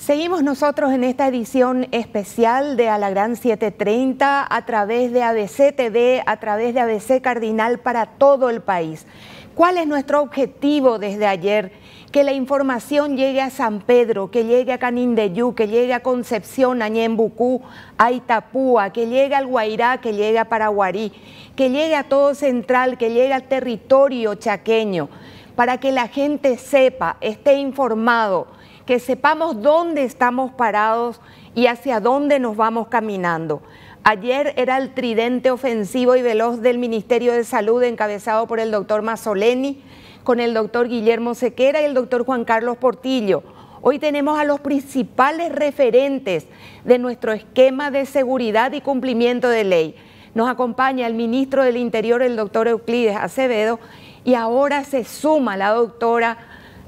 Seguimos nosotros en esta edición especial de A la Gran 730 a través de ABC TV, a través de ABC Cardinal para todo el país. ¿Cuál es nuestro objetivo desde ayer? Que la información llegue a San Pedro, que llegue a Canindeyú, que llegue a Concepción, a Ñembucú, a Itapúa, que llegue al Guairá, que llegue a Paraguarí, que llegue a todo Central, que llegue al territorio chaqueño, para que la gente sepa, esté informado, que sepamos dónde estamos parados y hacia dónde nos vamos caminando. Ayer era el tridente ofensivo y veloz del Ministerio de Salud encabezado por el doctor Mazzoleni, con el doctor Guillermo Sequera y el doctor Juan Carlos Portillo. Hoy tenemos a los principales referentes de nuestro esquema de seguridad y cumplimiento de ley. Nos acompaña el ministro del Interior, el doctor Euclides Acevedo, y ahora se suma la doctora.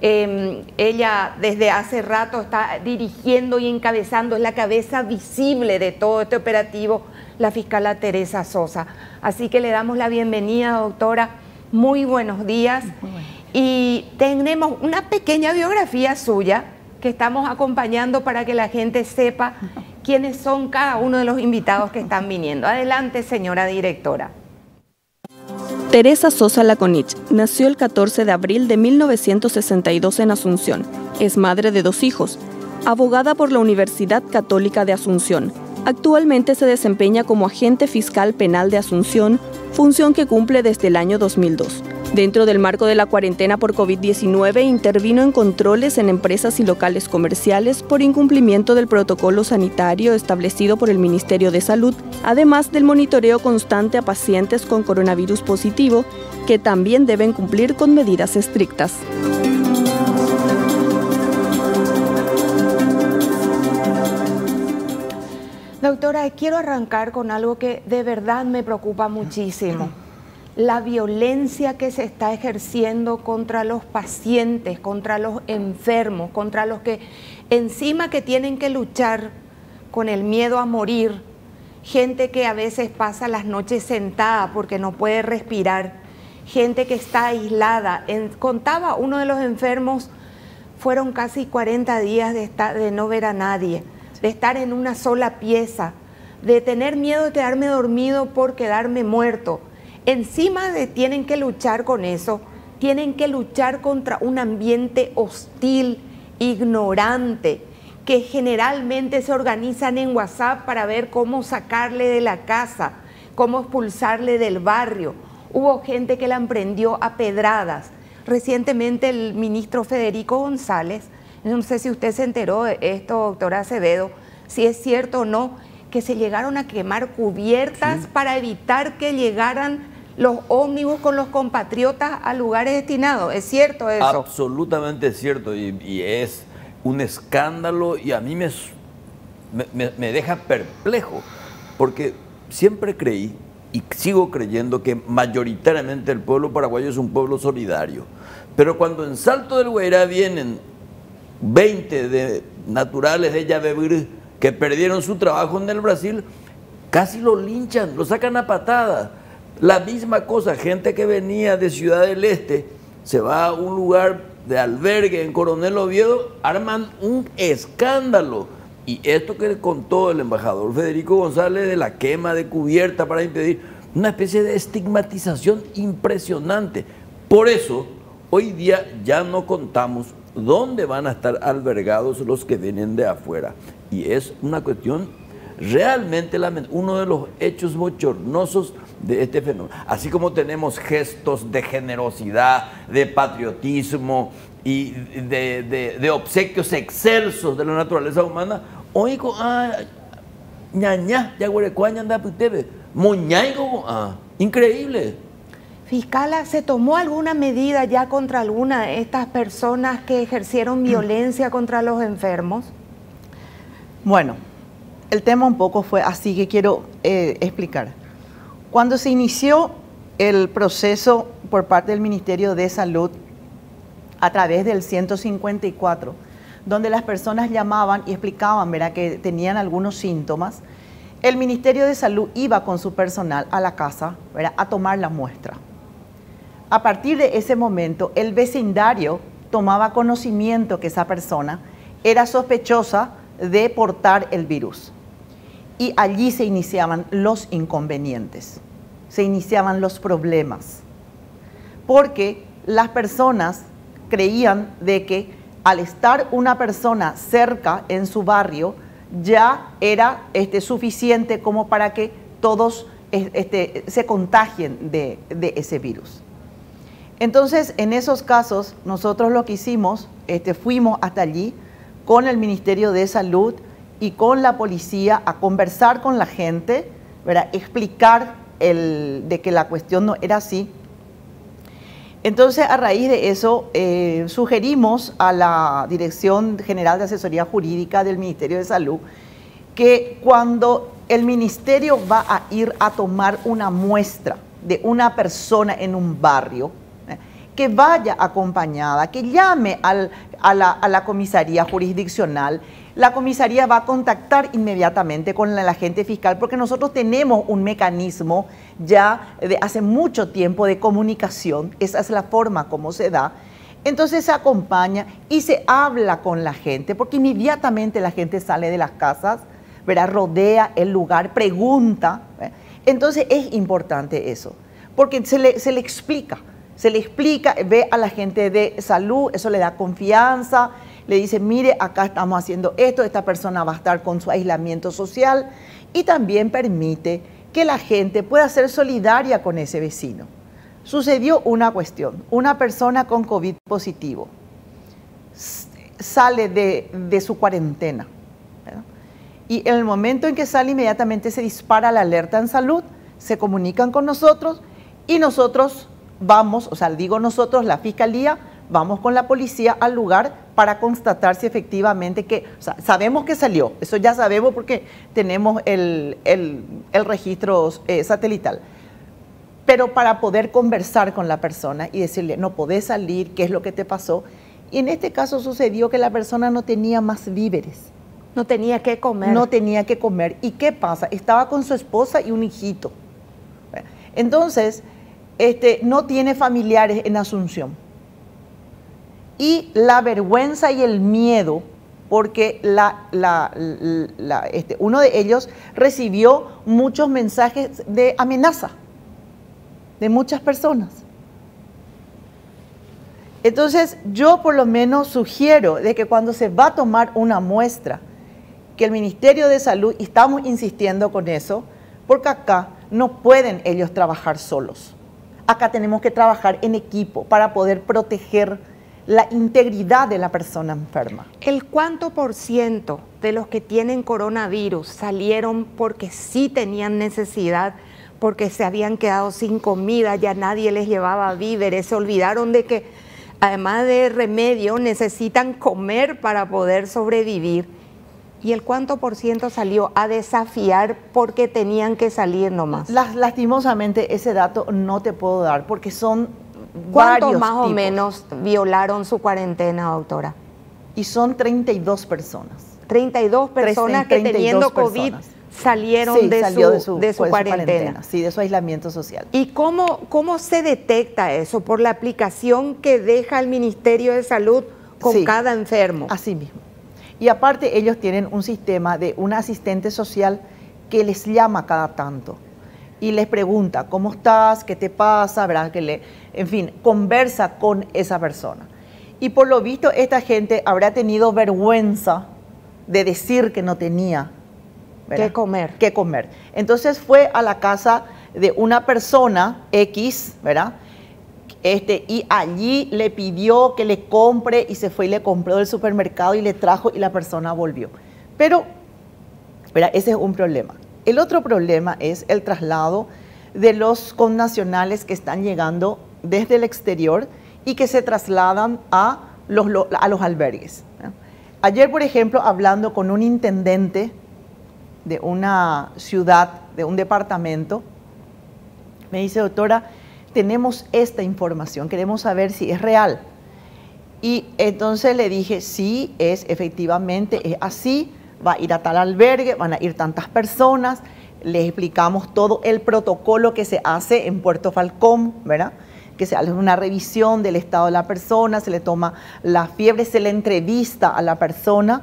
Ella desde hace rato está dirigiendo y encabezando, es la cabeza visible de todo este operativo, la fiscala Teresa Sosa. Así que le damos la bienvenida, doctora. Muy buenos días. Muy bueno. Y tenemos una pequeña biografía suya que estamos acompañando para que la gente sepa quiénes son cada uno de los invitados que están viniendo. Adelante, señora directora. Teresa Sosa Laconich nació el 14 de abril de 1962 en Asunción. Es madre de 2 hijos. Abogada por la Universidad Católica de Asunción. Actualmente se desempeña como agente fiscal penal de Asunción, función que cumple desde el año 2002. Dentro del marco de la cuarentena por COVID-19, intervino en controles en empresas y locales comerciales por incumplimiento del protocolo sanitario establecido por el Ministerio de Salud, además del monitoreo constante a pacientes con coronavirus positivo, que también deben cumplir con medidas estrictas. Doctora, quiero arrancar con algo que de verdad me preocupa muchísimo. La violencia que se está ejerciendo contra los pacientes, contra los enfermos, contra los que encima que tienen que luchar con el miedo a morir, gente que a veces pasa las noches sentada porque no puede respirar, gente que está aislada. Contaba uno de los enfermos, fueron casi 40 días de no ver a nadie, de estar en una sola pieza, de tener miedo de quedarme dormido por quedarme muerto. Encima de tienen que luchar con eso, tienen que luchar contra un ambiente hostil, ignorante, que generalmente se organizan en WhatsApp para ver cómo sacarle de la casa, cómo expulsarle del barrio. Hubo gente que la emprendió a pedradas. Recientemente el ministro Federico González, no sé si usted se enteró de esto, doctora Acevedo, si es cierto o no, que se llegaron a quemar cubiertas para evitar que llegaran los ómnibus con los compatriotas a lugares destinados. ¿Es cierto eso? Absolutamente cierto, y es un escándalo, y a mí me deja perplejo, porque siempre creí y sigo creyendo que mayoritariamente el pueblo paraguayo es un pueblo solidario, pero cuando en Salto del Guairá vienen 20 de naturales de Llavebrú que perdieron su trabajo en el Brasil, casi lo linchan, lo sacan a patadas. La misma cosa, gente que venía de Ciudad del Este, se va a un lugar de albergue en Coronel Oviedo, arman un escándalo. Y esto que contó el embajador Federico González de la quema de cubierta para impedir, una especie de estigmatización impresionante. Por eso, hoy día ya no contamos dónde van a estar albergados los que vienen de afuera. Y es una cuestión realmente lamentable, uno de los hechos bochornosos de este fenómeno. Así como tenemos gestos de generosidad, de patriotismo y de obsequios excelsos de la naturaleza humana, hoy con ñañá, yaguarecuaña anda putebe, moñaigo, increíble. Fiscala, ¿se tomó alguna medida ya contra alguna de estas personas que ejercieron violencia contra los enfermos? Bueno, el tema un poco fue así que quiero explicar. Cuando se inició el proceso por parte del Ministerio de Salud a través del 154, donde las personas llamaban y explicaban, ¿verdad?, que tenían algunos síntomas, el Ministerio de Salud iba con su personal a la casa, ¿verdad?, a tomar la muestra. A partir de ese momento, el vecindario tomaba conocimiento que esa persona era sospechosa de portar el virus. Y allí se iniciaban los inconvenientes, se iniciaban los problemas, porque las personas creían de que al estar una persona cerca en su barrio ya era suficiente como para que todos se contagien de ese virus. Entonces, en esos casos, nosotros lo que hicimos, fuimos hasta allí con el Ministerio de Salud y con la policía a conversar con la gente, ¿verdad? Explicar de que la cuestión no era así. Entonces, a raíz de eso, sugerimos a la Dirección General de Asesoría Jurídica del Ministerio de Salud que cuando el ministerio va a ir a tomar una muestra de una persona en un barrio, que vaya acompañada, que llame a la comisaría jurisdiccional. La comisaría va a contactar inmediatamente con el agente fiscal porque nosotros tenemos un mecanismo ya de hace mucho tiempo de comunicación, esa es la forma como se da. Entonces se acompaña y se habla con la gente porque inmediatamente la gente sale de las casas, ¿verdad? Rodea el lugar, pregunta. Entonces es importante eso, porque se le explica, ve a la gente de salud, eso le da confianza, le dice, mire, acá estamos haciendo esto, esta persona va a estar con su aislamiento social y también permite que la gente pueda ser solidaria con ese vecino. Sucedió una cuestión, una persona con COVID positivo sale de su cuarentena, ¿verdad? Y en el momento en que sale inmediatamente se dispara la alerta en salud, se comunican con nosotros y nosotros vamos, o sea, digo nosotros, la Fiscalía, vamos con la policía al lugar para constatar si efectivamente que, o sea, sabemos que salió, eso ya sabemos porque tenemos el registro satelital, pero para poder conversar con la persona y decirle, no podés salir, ¿qué es lo que te pasó? Y en este caso sucedió que la persona no tenía más víveres. No tenía que comer. No tenía que comer. ¿Y qué pasa? Estaba con su esposa y un hijito. Entonces, no tiene familiares en Asunción. Y la vergüenza y el miedo, porque uno de ellos recibió muchos mensajes de amenaza de muchas personas. Entonces, yo por lo menos sugiero de que cuando se va a tomar una muestra, que el Ministerio de Salud, y estamos insistiendo con eso, porque acá no pueden ellos trabajar solos. Acá tenemos que trabajar en equipo para poder proteger la integridad de la persona enferma. ¿El cuánto por ciento de los que tienen coronavirus salieron porque sí tenían necesidad, porque se habían quedado sin comida, ya nadie les llevaba víveres, se olvidaron de que además de remedio necesitan comer para poder sobrevivir? ¿Y el cuánto por ciento salió a desafiar porque tenían que salir nomás? Lastimosamente ese dato no te puedo dar porque son ¿Cuántos varios más o tipos. menos violaron su cuarentena, doctora? Y son 32 personas. 32 personas que 32 teniendo COVID personas. salieron Sí, de salió su de su cuarentena. Sí, de su aislamiento social. ¿Y cómo se detecta eso? ¿Por la aplicación que deja el Ministerio de Salud con Sí, cada enfermo? Así mismo. Y aparte ellos tienen un sistema de un asistente social que les llama cada tanto y les pregunta, ¿cómo estás? ¿Qué te pasa? ¿Verdad? En fin, conversa con esa persona. Y por lo visto esta gente habrá tenido vergüenza de decir que no tenía, ¿verdad?, ¿Qué comer? Entonces fue a la casa de una persona X, ¿verdad?, y allí le pidió que le compre y se fue y le compró del supermercado y le trajo y la persona volvió. Pero, ¿verdad?, ese es un problema. El otro problema es el traslado de los connacionales que están llegando desde el exterior y que se trasladan a los albergues, ¿no? Ayer, por ejemplo, hablando con un intendente de una ciudad, de un departamento, me dice, doctora, tenemos esta información, queremos saber si es real. Y entonces le dije, sí, efectivamente es así, va a ir a tal albergue, van a ir tantas personas, les explicamos todo el protocolo que se hace en Puerto Falcón, ¿verdad?, que se hace una revisión del estado de la persona, se le toma la fiebre, se le entrevista a la persona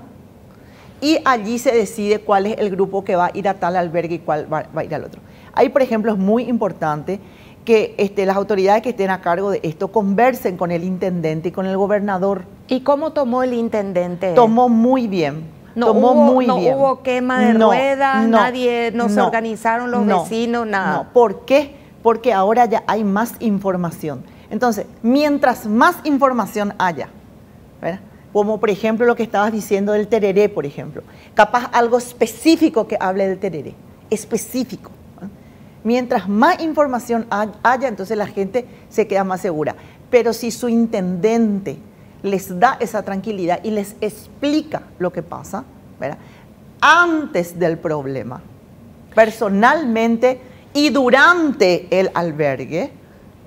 y allí se decide cuál es el grupo que va a ir a tal albergue y cuál va a ir al otro. Ahí, por ejemplo, es muy importante que las autoridades que estén a cargo de esto conversen con el intendente y con el gobernador. ¿Y cómo tomó el intendente? Tomó muy bien. No hubo quema de ruedas, nadie, no se organizaron los vecinos, nada. No, ¿por qué? Porque ahora ya hay más información. Entonces, mientras más información haya, ¿verdad? Como por ejemplo lo que estabas diciendo del tereré, por ejemplo, capaz algo específico que hable del tereré, específico. Mientras más información haya, entonces la gente se queda más segura. Pero si su intendente les da esa tranquilidad y les explica lo que pasa, ¿verdad?, antes del problema, personalmente y durante el albergue,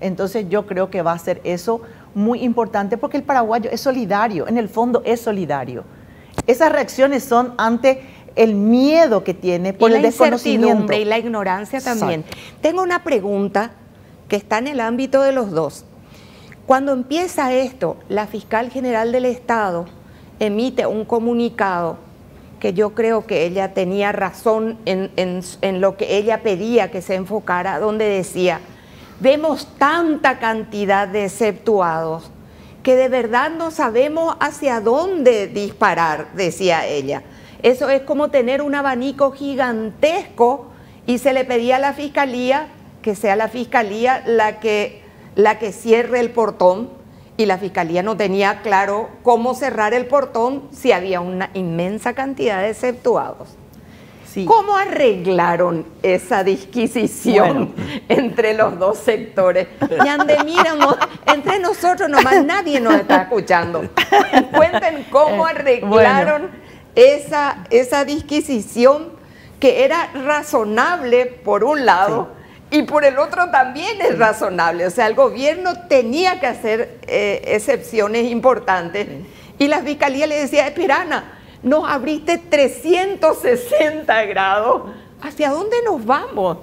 entonces yo creo que va a ser eso muy importante, porque el paraguayo es solidario, en el fondo es solidario. Esas reacciones son ante el miedo que tiene por el desconocimiento. Y la ignorancia también. Exacto. Tengo una pregunta que está en el ámbito de los dos. Cuando empieza esto, la fiscal general del Estado emite un comunicado que yo creo que ella tenía razón en lo que ella pedía que se enfocara, donde decía: vemos tanta cantidad de exceptuados que de verdad no sabemos hacia dónde disparar, decía ella. Eso es como tener un abanico gigantesco, y se le pedía a la fiscalía que sea la fiscalía la que cierre el portón, y la fiscalía no tenía claro cómo cerrar el portón si había una inmensa cantidad de exceptuados. Sí. ¿Cómo arreglaron esa disquisición entre los dos sectores? Y miramos, entre nosotros nomás, nadie nos está escuchando. Cuenten cómo arreglaron esa disquisición, que era razonable por un lado, sí, y por el otro también es razonable. O sea, el gobierno tenía que hacer excepciones importantes, sí, y la fiscalía le decía: Espirana, nos abriste 360 grados, ¿hacia dónde nos vamos?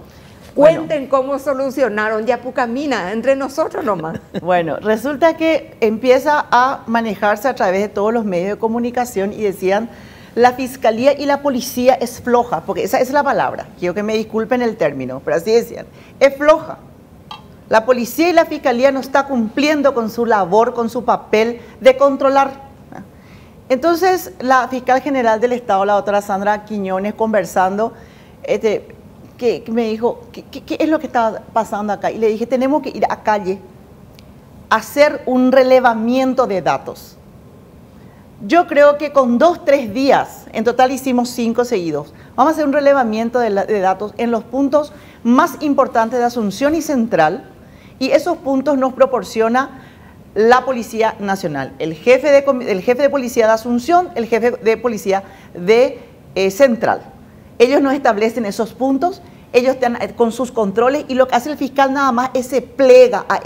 Cuenten cómo solucionaron Yapucamina, entre nosotros nomás. Bueno, resulta que empieza a manejarse a través de todos los medios de comunicación y decían: la fiscalía y la policía es floja, porque esa es la palabra, quiero que me disculpen el término, pero así decían, es floja. La policía y la fiscalía no está cumpliendo con su labor, con su papel de controlar. Entonces, la fiscal general del Estado, la doctora Sandra Quiñones, conversando, que me dijo: ¿qué es lo que está pasando acá? Y le dije: tenemos que ir a calle a hacer un relevamiento de datos. Yo creo que con 2 o 3 días, en total hicimos 5 seguidos, vamos a hacer un relevamiento de datos en los puntos más importantes de Asunción y Central, y esos puntos nos proporciona la Policía Nacional, el jefe de policía de Asunción, el jefe de policía de Central. Ellos nos establecen esos puntos, ellos están con sus controles, y lo que hace el fiscal nada más es se plega a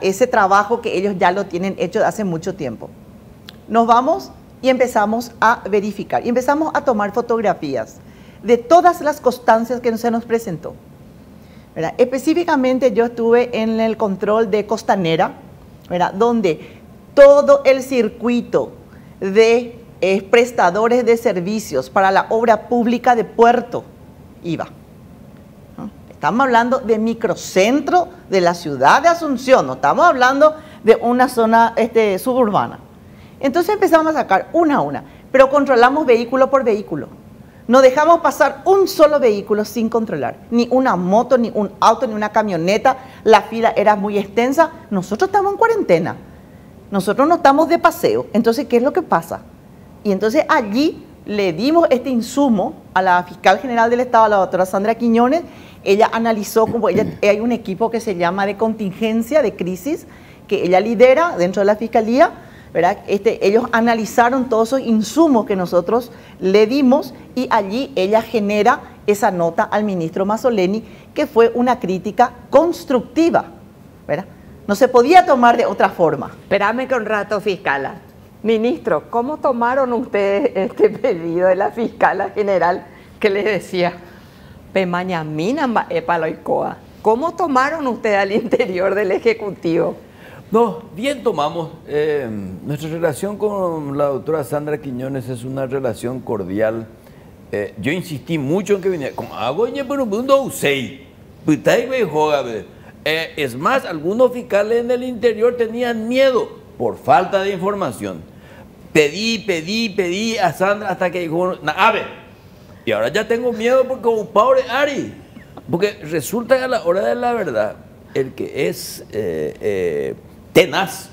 ese trabajo que ellos ya lo tienen hecho de hace mucho tiempo. Nos vamos y empezamos a verificar, y empezamos a tomar fotografías de todas las constancias que se nos presentó, ¿verdad? Específicamente yo estuve en el control de Costanera, ¿verdad?, donde todo el circuito de prestadores de servicios para la obra pública de Puerto iba. Estamos hablando de microcentro de la ciudad de Asunción, no estamos hablando de una zona suburbana. Entonces empezamos a sacar una a una, pero controlamos vehículo por vehículo. No dejamos pasar un solo vehículo sin controlar, ni una moto, ni un auto, ni una camioneta. La fila era muy extensa. Nosotros estamos en cuarentena, nosotros no estamos de paseo. Entonces, ¿qué es lo que pasa? Y entonces allí le dimos este insumo a la fiscal general del Estado, a la doctora Sandra Quiñones. Ella analizó, hay un equipo que se llama de contingencia, de crisis, que ella lidera dentro de la fiscalía, ¿verdad? Ellos analizaron todos esos insumos que nosotros le dimos, y allí ella genera esa nota al ministro Mazzoleni, que fue una crítica constructiva, ¿verdad? No se podía tomar de otra forma. Espérame que un rato, fiscala. Ministro, ¿cómo tomaron ustedes este pedido de la fiscala general que les decía: Pemañamina paloicoa? ¿Cómo tomaron ustedes al interior del Ejecutivo? No, bien tomamos. Nuestra relación con la doctora Sandra Quiñones es una relación cordial. Yo insistí mucho en que viniera. Como hago, pero no usé. Es más, algunos fiscales en el interior tenían miedo por falta de información. Pedí a Sandra hasta que dijo, a ver, y ahora ya tengo miedo porque como pobre Ari, porque resulta que a la hora de la verdad, el que es tenaz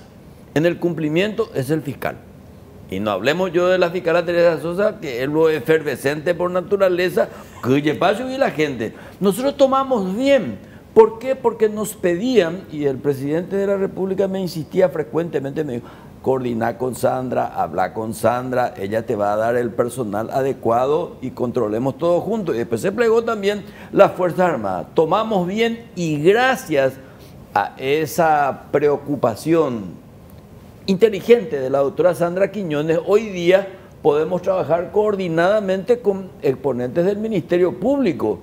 en el cumplimiento es el fiscal. Y no hablemos yo de la fiscal Teresa Sosa, que es lo efervescente por naturaleza, que y la gente. Nosotros tomamos bien. ¿Por qué? Porque nos pedían, y el presidente de la República me insistía frecuentemente, me dijo, coordina con Sandra, habla con Sandra, ella te va a dar el personal adecuado y controlemos todo juntos. Y después se plegó también las Fuerzas Armadas. Tomamos bien y gracias a esa preocupación inteligente de la doctora Sandra Quiñones, hoy día podemos trabajar coordinadamente con exponentes del Ministerio Público,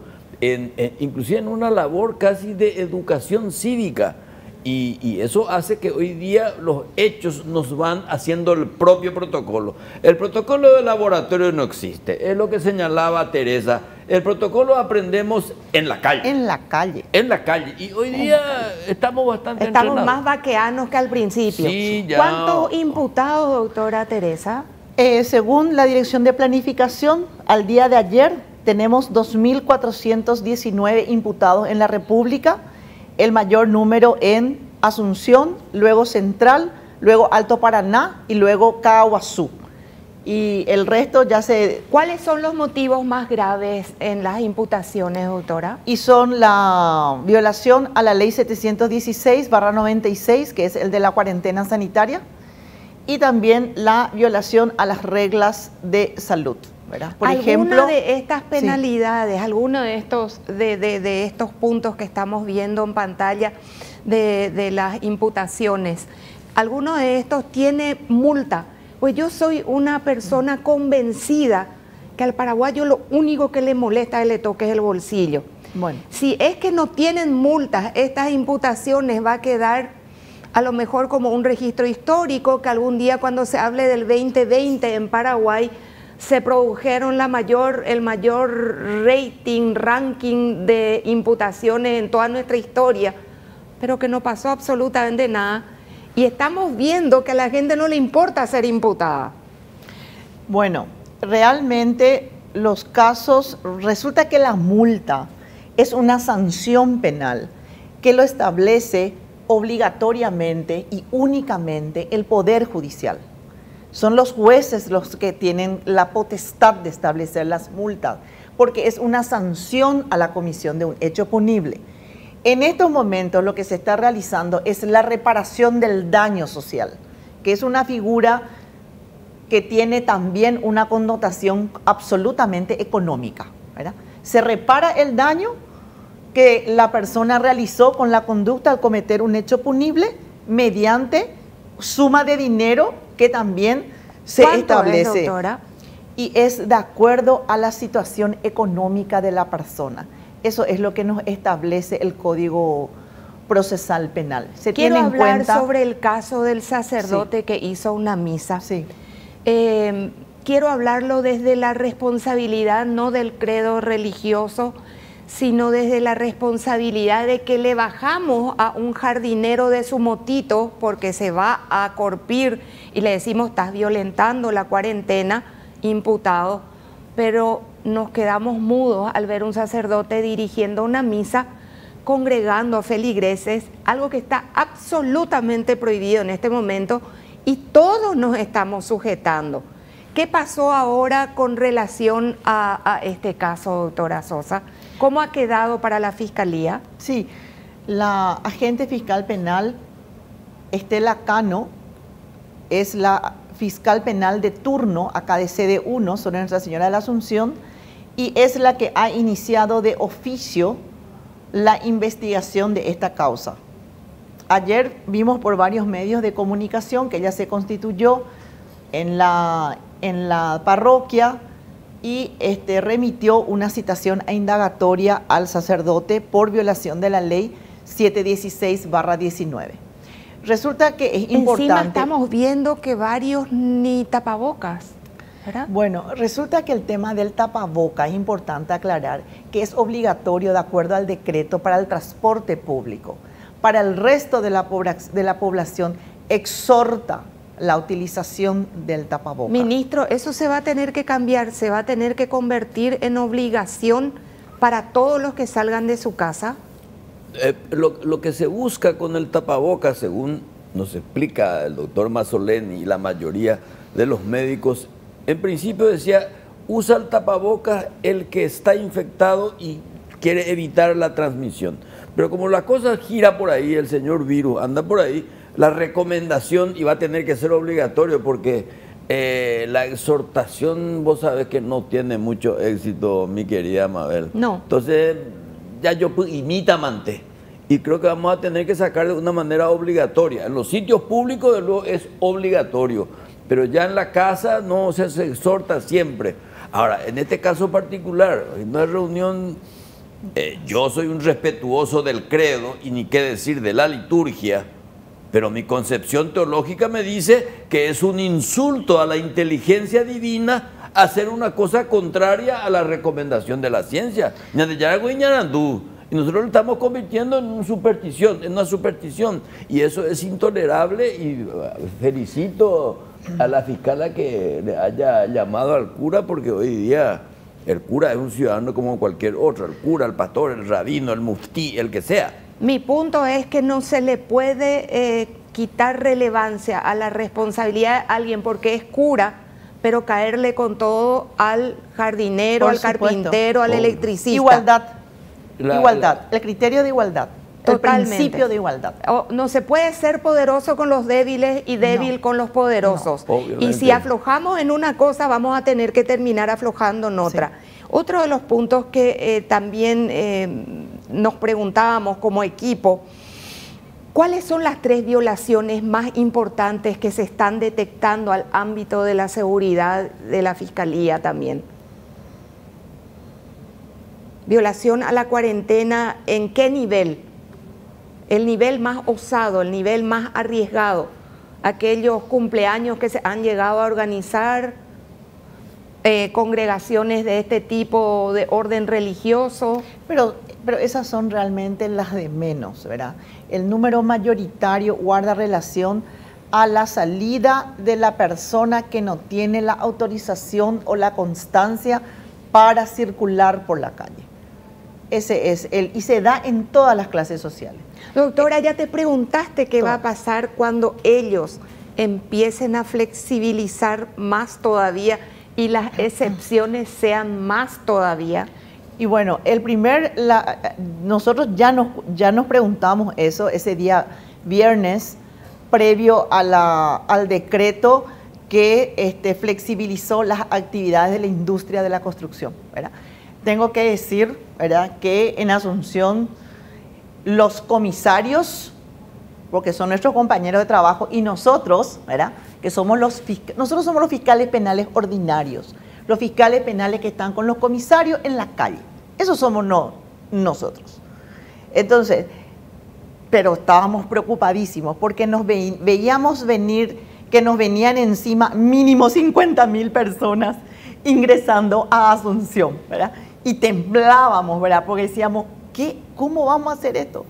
inclusive en una labor casi de educación cívica. Y eso hace que hoy día los hechos nos van haciendo el propio protocolo. El protocolo de laboratorio no existe, es lo que señalaba Teresa. El protocolo aprendemos en la calle. En la calle. En la calle. Y hoy día estamos bastante Estamos entrenados. más vaqueanos que al principio. Sí, ya. ¿Cuántos imputados, doctora Teresa? Según la Dirección de Planificación, al día de ayer tenemos 2.419 imputados en la República, el mayor número en Asunción, luego Central, luego Alto Paraná y luego Caguazú. Y el resto ya se... ¿Cuáles son los motivos más graves en las imputaciones, doctora? Y son la violación a la ley 716/96, que es el de la cuarentena sanitaria, y también la violación a las reglas de salud, ¿verdad? Por ejemplo, ¿alguna de estas penalidades, alguno de estos, de estos puntos que estamos viendo en pantalla de las imputaciones, alguno de estos tiene multa? Pues yo soy una persona convencida que al paraguayo lo único que le molesta es que le toque el bolsillo. bueno, Si es que no tienen multas, estas imputaciones va a quedar a lo mejor como un registro histórico, que algún día cuando se hable del 2020 en Paraguay se produjeron el mayor ranking de imputaciones en toda nuestra historia, pero que no pasó absolutamente nada. Y estamos viendo que a la gente no le importa ser imputada. bueno, realmente los casos, resulta que la multa es una sanción penal que lo establece obligatoriamente y únicamente el Poder Judicial. Son los jueces los que tienen la potestad de establecer las multas, porque es una sanción a la comisión de un hecho punible. En estos momentos lo que se está realizando es la reparación del daño social, que es una figura que tiene también una connotación absolutamente económica, ¿verdad? Se repara el daño que la persona realizó con la conducta al cometer un hecho punible mediante suma de dinero que también se establece. Es, doctora? Y es de acuerdo a la situación económica de la persona. Eso es lo que nos establece el Código Procesal Penal. Se Quiero tiene en hablar cuenta sobre el caso del sacerdote que hizo una misa. Sí. Quiero hablarlo desde la responsabilidad, no del credo religioso, sino desde la responsabilidad de que le bajamos a un jardinero de su motito porque se va a corpir y le decimos, estás violentando la cuarentena, imputado, pero nos quedamos mudos al ver un sacerdote dirigiendo una misa, congregando a feligreses, algo que está absolutamente prohibido en este momento y todos nos estamos sujetando. ¿Qué pasó ahora con relación a este caso, doctora Sosa? ¿Cómo ha quedado para la Fiscalía? Sí, la agente fiscal penal Estela Cano es la fiscal penal de turno acá de sede 1 sobre Nuestra Señora de la Asunción y es la que ha iniciado de oficio la investigación de esta causa. Ayer vimos por varios medios de comunicación que ella se constituyó en la parroquia y remitió una citación a indagatoria al sacerdote por violación de la ley 716/19. Resulta que es importante... Encima estamos viendo que varios ni tapabocas, ¿verdad? Bueno, resulta que el tema del tapaboca es importante aclarar que es obligatorio de acuerdo al decreto para el transporte público. Para el resto de la población exhorta la utilización del tapaboca. Ministro, eso se va a tener que cambiar, se va a tener que convertir en obligación para todos los que salgan de su casa. Lo que se busca con el tapabocas, según nos explica el doctor Mazzoleni y la mayoría de los médicos, en principio decía, usa el tapabocas el que está infectado y quiere evitar la transmisión. Pero como la cosa gira por ahí, el señor virus anda por ahí, la recomendación iba a tener que ser obligatorio porque la exhortación, vos sabés que no tiene mucho éxito, mi querida Mabel. No. Entonces, ya yo imita manté. Y creo que vamos a tener que sacar de una manera obligatoria. En los sitios públicos, de luego, es obligatorio. Pero ya en la casa no se exhorta siempre. Ahora, en este caso particular, en una reunión, yo soy un respetuoso del credo y ni qué decir de la liturgia, pero mi concepción teológica me dice que es un insulto a la inteligencia divina hacer una cosa contraria a la recomendación de la ciencia. Y nosotros lo estamos convirtiendo en una superstición. Y eso es intolerable y felicito a la fiscala que le haya llamado al cura, porque hoy día el cura es un ciudadano como cualquier otro, el cura, el pastor, el rabino, el muftí, el que sea. Mi punto es que no se le puede quitar relevancia a la responsabilidad de alguien porque es cura, pero caerle con todo al jardinero, al carpintero, al electricista. Igualdad, el criterio de igualdad. Totalmente. El principio de igualdad. No se puede ser poderoso con los débiles y débil con los poderosos. No, y si aflojamos en una cosa, vamos a tener que terminar aflojando en otra. Sí. Otro de los puntos que también nos preguntábamos como equipo, ¿cuáles son las 3 violaciones más importantes que se están detectando al ámbito de la seguridad de la Fiscalía también? Violación a la cuarentena, ¿en qué nivel? El nivel más osado, el nivel más arriesgado, aquellos cumpleaños que se han llegado a organizar, congregaciones de este tipo de orden religioso. Pero esas son realmente las de menos, ¿verdad? El número mayoritario guarda relación a la salida de la persona que no tiene la autorización o la constancia para circular por la calle. Ese es y se da en todas las clases sociales. Doctora, ya te preguntaste qué va a pasar cuando ellos empiecen a flexibilizar más todavía y las excepciones sean más todavía. Y bueno, nosotros ya nos preguntamos eso ese día viernes, previo al decreto que flexibilizó las actividades de la industria de la construcción, ¿verdad? Tengo que decir, ¿verdad?, que en Asunción los comisarios, porque son nuestros compañeros de trabajo, y nosotros, ¿verdad?, que somos nosotros somos los fiscales penales ordinarios, los fiscales penales que están con los comisarios en la calle. Esos somos nosotros. Entonces, pero estábamos preocupadísimos porque nos veíamos venir que nos venían encima mínimo 50.000 personas ingresando a Asunción, ¿verdad? Y temblábamos, ¿verdad? Porque decíamos, ¿cómo vamos a hacer esto?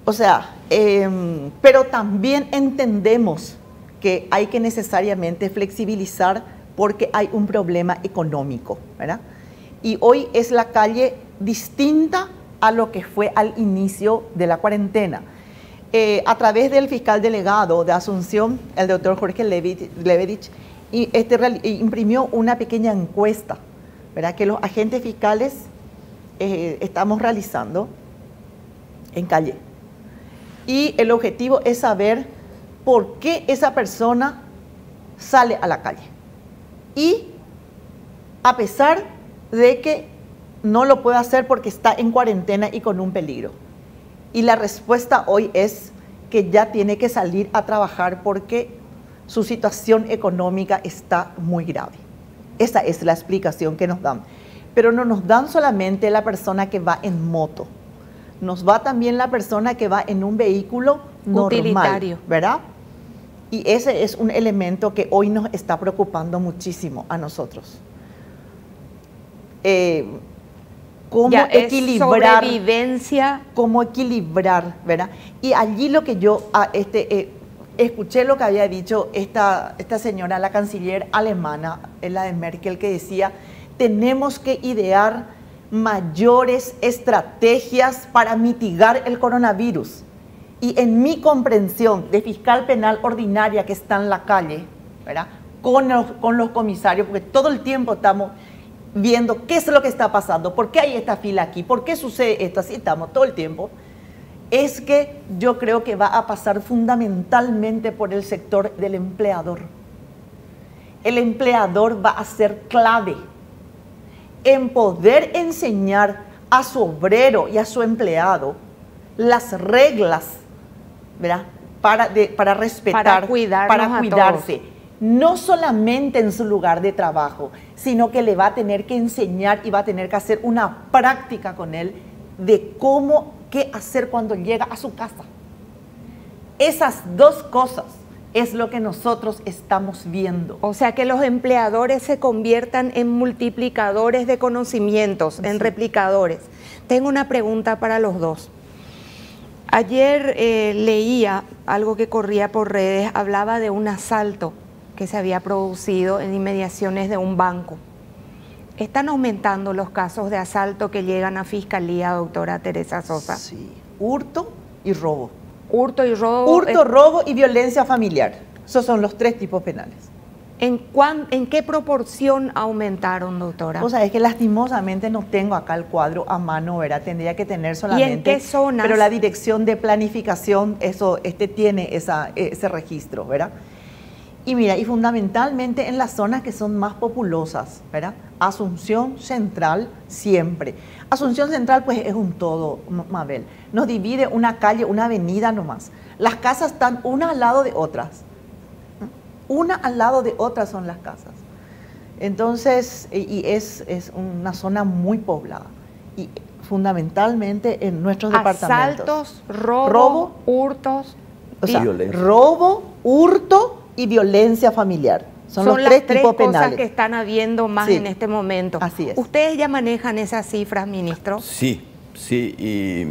O sea, pero también entendemos que hay que necesariamente flexibilizar porque hay un problema económico, ¿verdad? Y hoy es la calle distinta a lo que fue al inicio de la cuarentena. A través del fiscal delegado de Asunción, el doctor Jorge Levedich, imprimió una pequeña encuesta, ¿verdad?, que los agentes fiscales estamos realizando en calle. Y el objetivo es saber por qué esa persona sale a la calle. Y a pesar de que no lo puede hacer porque está en cuarentena y con un peligro. Y la respuesta hoy es que ya tiene que salir a trabajar porque su situación económica está muy grave. Esa es la explicación que nos dan. Pero no nos dan solamente la persona que va en moto, nos va también la persona que va en un vehículo utilitario, normal, ¿verdad? Y ese es un elemento que hoy nos está preocupando muchísimo a nosotros. ¿Cómo equilibrar? Sobrevivencia. ¿Cómo equilibrar, verdad? Y allí lo que yo escuché lo que había dicho esta señora, la canciller alemana, la de Merkel, que decía, tenemos que idear mayores estrategias para mitigar el coronavirus. Y en mi comprensión de fiscal penal ordinaria que está en la calle, ¿verdad? Con los comisarios, porque todo el tiempo estamos viendo qué es lo que está pasando, por qué hay esta fila aquí, por qué sucede esto, así estamos todo el tiempo, es que yo creo que va a pasar fundamentalmente por el sector del empleador. El empleador va a ser clave en poder enseñar a su obrero y a su empleado las reglas, ¿verdad? Para respetar, para cuidarse. No solamente en su lugar de trabajo, sino que le va a tener que enseñar y va a tener que hacer una práctica con él de qué hacer cuando llega a su casa. Esas dos cosas es lo que nosotros estamos viendo. O sea, que los empleadores se conviertan en multiplicadores de conocimientos, sí, en replicadores. Tengo una pregunta para los dos. Ayer leía algo que corría por redes, hablaba de un asalto que se había producido en inmediaciones de un banco. ¿Están aumentando los casos de asalto que llegan a Fiscalía, doctora Teresa Sosa? Sí, hurto y robo. Hurto y robo. Hurto, robo y violencia familiar. Esos son los tres tipos penales. ¿En qué proporción aumentaron, doctora? O sea, es que lastimosamente no tengo acá el cuadro a mano, ¿verdad? Tendría que tener solamente. ¿Y en qué zonas? Pero la Dirección de Planificación, tiene ese registro, ¿verdad? Y mira, y fundamentalmente en las zonas que son más populosas, ¿verdad? Asunción Central siempre. Asunción Central pues es un todo, Mabel. Nos divide una calle, una avenida nomás. Las casas están una al lado de otras. Una al lado de otras son las casas. Entonces, y es una zona muy poblada. Y fundamentalmente en nuestros departamentos. Asaltos, robo, hurtos. O sea, robo, hurto y violencia familiar. Son los tres tipos penales. Son las tres cosas que están habiendo más en este momento. Así es. ¿Ustedes ya manejan esas cifras, ministro? Sí, sí. Y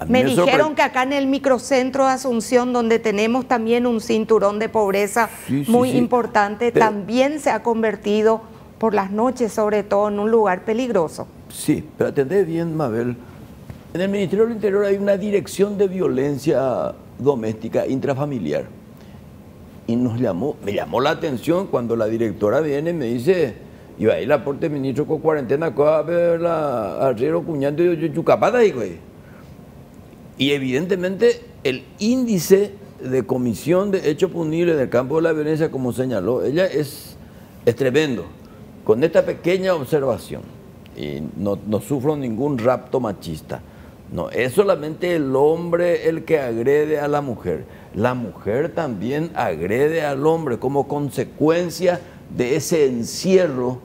me dijeron que acá en el microcentro de Asunción, donde tenemos también un cinturón de pobreza muy importante, también se ha convertido por las noches, sobre todo, en un lugar peligroso. Sí, pero atendé bien, Mabel. En el Ministerio del Interior hay una dirección de violencia doméstica intrafamiliar. Y me llamó la atención cuando la directora viene y me dice, iba a ir a porte ministro con cuarentena, a ver la arriero cuñando y chucapada, y evidentemente el índice de comisión de hechos punibles en el campo de la violencia, como señaló ella, es tremendo. Con esta pequeña observación, y no sufro ningún rapto machista, no, es solamente el hombre el que agrede a la mujer. La mujer también agrede al hombre como consecuencia de ese encierro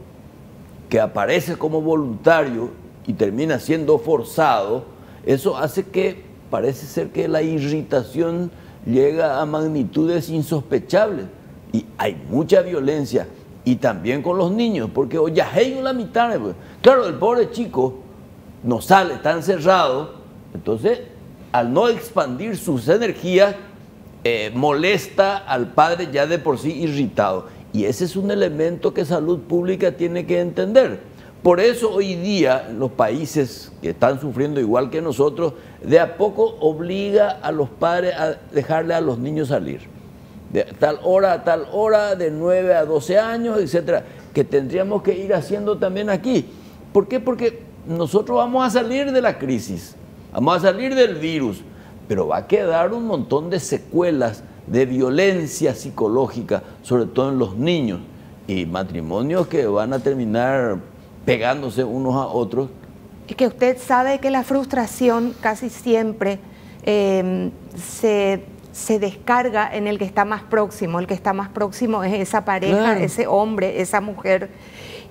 que aparece como voluntario y termina siendo forzado. Eso hace que parece ser que la irritación llega a magnitudes insospechables y hay mucha violencia y también con los niños, porque oye, hay la mitad, claro, el pobre chico no sale, está encerrado, entonces al no expandir sus energías molesta al padre ya de por sí irritado, y ese es un elemento que salud pública tiene que entender. Por eso hoy día los países que están sufriendo igual que nosotros, de a poco obliga a los padres a dejarle a los niños salir. De tal hora a tal hora, de 9 a 12 años, etcétera, que tendríamos que ir haciendo también aquí. ¿Por qué? Porque nosotros vamos a salir de la crisis, vamos a salir del virus, pero va a quedar un montón de secuelas de violencia psicológica, sobre todo en los niños, y matrimonios que van a terminar pegándose unos a otros. Es que usted sabe que la frustración casi siempre se se descarga en el que está más próximo. El que está más próximo es esa pareja, Claro. ese hombre, esa mujer.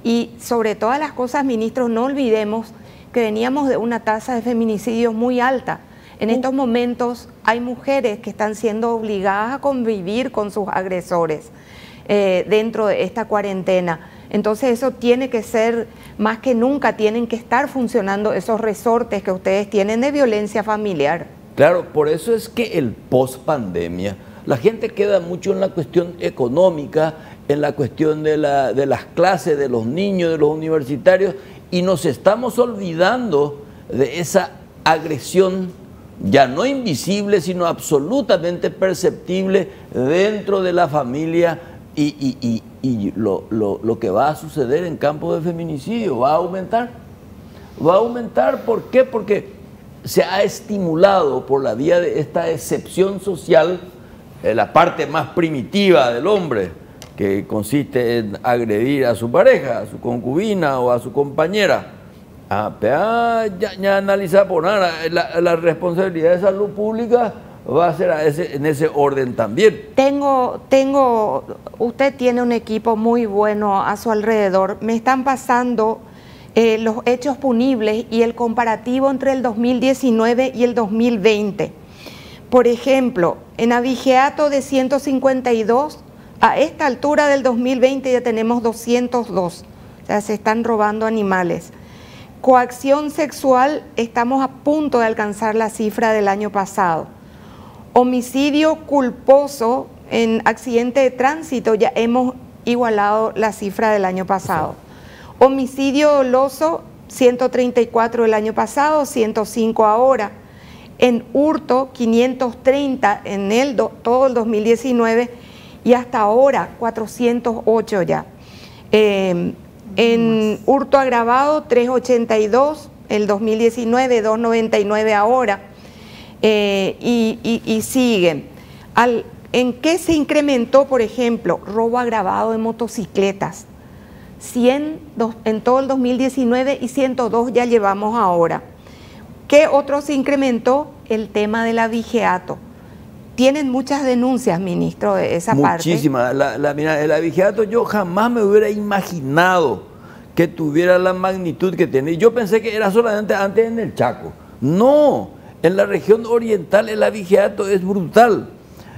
Y sobre todas las cosas, ministro, no olvidemos que veníamos de una tasa de feminicidios muy alta. En estos momentos hay mujeres que están siendo obligadas a convivir con sus agresores dentro de esta cuarentena. Entonces eso tiene que ser, más que nunca, tienen que estar funcionando esos resortes que ustedes tienen de violencia familiar. Claro, por eso es que el post-pandemia, la gente queda mucho en la cuestión económica, en la cuestión de las clases, de los niños, de los universitarios, y nos estamos olvidando de esa agresión ya no invisible, sino absolutamente perceptible dentro de la familia y lo que va a suceder en campo de feminicidio va a aumentar. Va a aumentar, ¿por qué? Porque se ha estimulado por la vía de esta excepción social, la parte más primitiva del hombre, que consiste en agredir a su pareja, a su concubina o a su compañera. Ya analiza por nada, la responsabilidad de salud pública va a ser en ese orden también. Usted tiene un equipo muy bueno a su alrededor. Me están pasando los hechos punibles y el comparativo entre el 2019 y el 2020. Por ejemplo, en abigeato de 152, a esta altura del 2020 ya tenemos 202, o sea, se están robando animales. Coacción sexual, estamos a punto de alcanzar la cifra del año pasado. Homicidio culposo en accidente de tránsito, ya hemos igualado la cifra del año pasado. Homicidio doloso, 134 el año pasado, 105 ahora. En hurto, 530 en todo el 2019 y hasta ahora 408 ya. En hurto agravado, 382 el 2019, 299 ahora. Y siguen. ¿En qué se incrementó, por ejemplo, robo agravado de motocicletas? 100 en todo el 2019 y 102 ya llevamos ahora. ¿Qué otro se incrementó? El tema del abigeato. Tienen muchas denuncias, ministro, de esa parte. Muchísimas. Mira, el abigeato yo jamás me hubiera imaginado que tuviera la magnitud que tiene. Yo pensé que era solamente antes en el Chaco. No, en la región oriental el abigeato es brutal.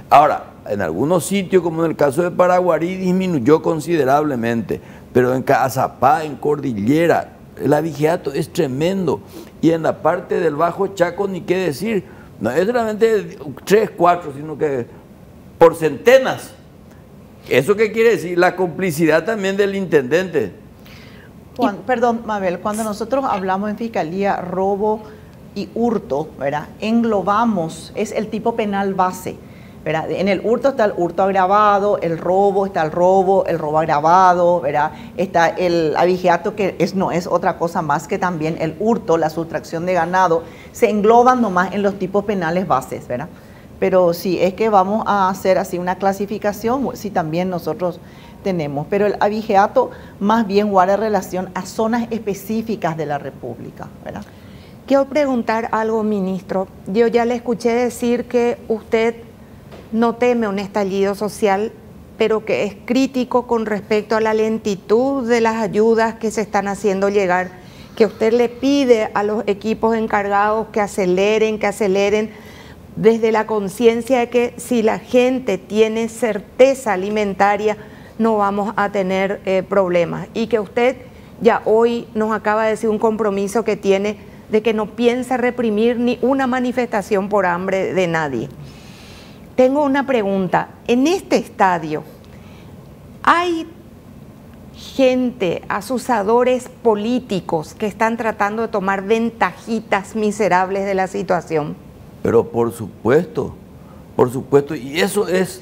Ahora, en algunos sitios, como en el caso de Paraguarí, disminuyó considerablemente, pero en Cazapá, en Cordillera, el abigeato es tremendo. Y en la parte del Bajo Chaco, ni qué decir, no es solamente 3, 4, sino que por centenas. ¿Eso qué quiere decir? La complicidad también del intendente. Perdón, Mabel, cuando nosotros hablamos en Fiscalía robo y hurto, ¿verdad? Englobamos, es el tipo penal base, ¿verdad? En el hurto está el hurto agravado, el robo está el robo agravado, ¿verdad? Está el abigeato, que no es otra cosa más que también el hurto, la sustracción de ganado, se engloban nomás en los tipos penales bases, ¿verdad? Pero si es que vamos a hacer así una clasificación, sí también nosotros tenemos, pero el abigeato más bien guarda relación a zonas específicas de la República, ¿verdad? Quiero preguntar algo, ministro. Yo ya le escuché decir que usted no teme un estallido social, pero que es crítico con respecto a la lentitud de las ayudas que se están haciendo llegar, que usted le pide a los equipos encargados que aceleren desde la conciencia de que si la gente tiene certeza alimentaria, no vamos a tener problemas. Y que usted ya hoy nos acaba de decir un compromiso que tiene de que no piensa reprimir ni una manifestación por hambre de nadie. Tengo una pregunta. En este estadio, ¿hay gente, asusadores políticos que están tratando de tomar ventajitas miserables de la situación? Pero por supuesto, y eso es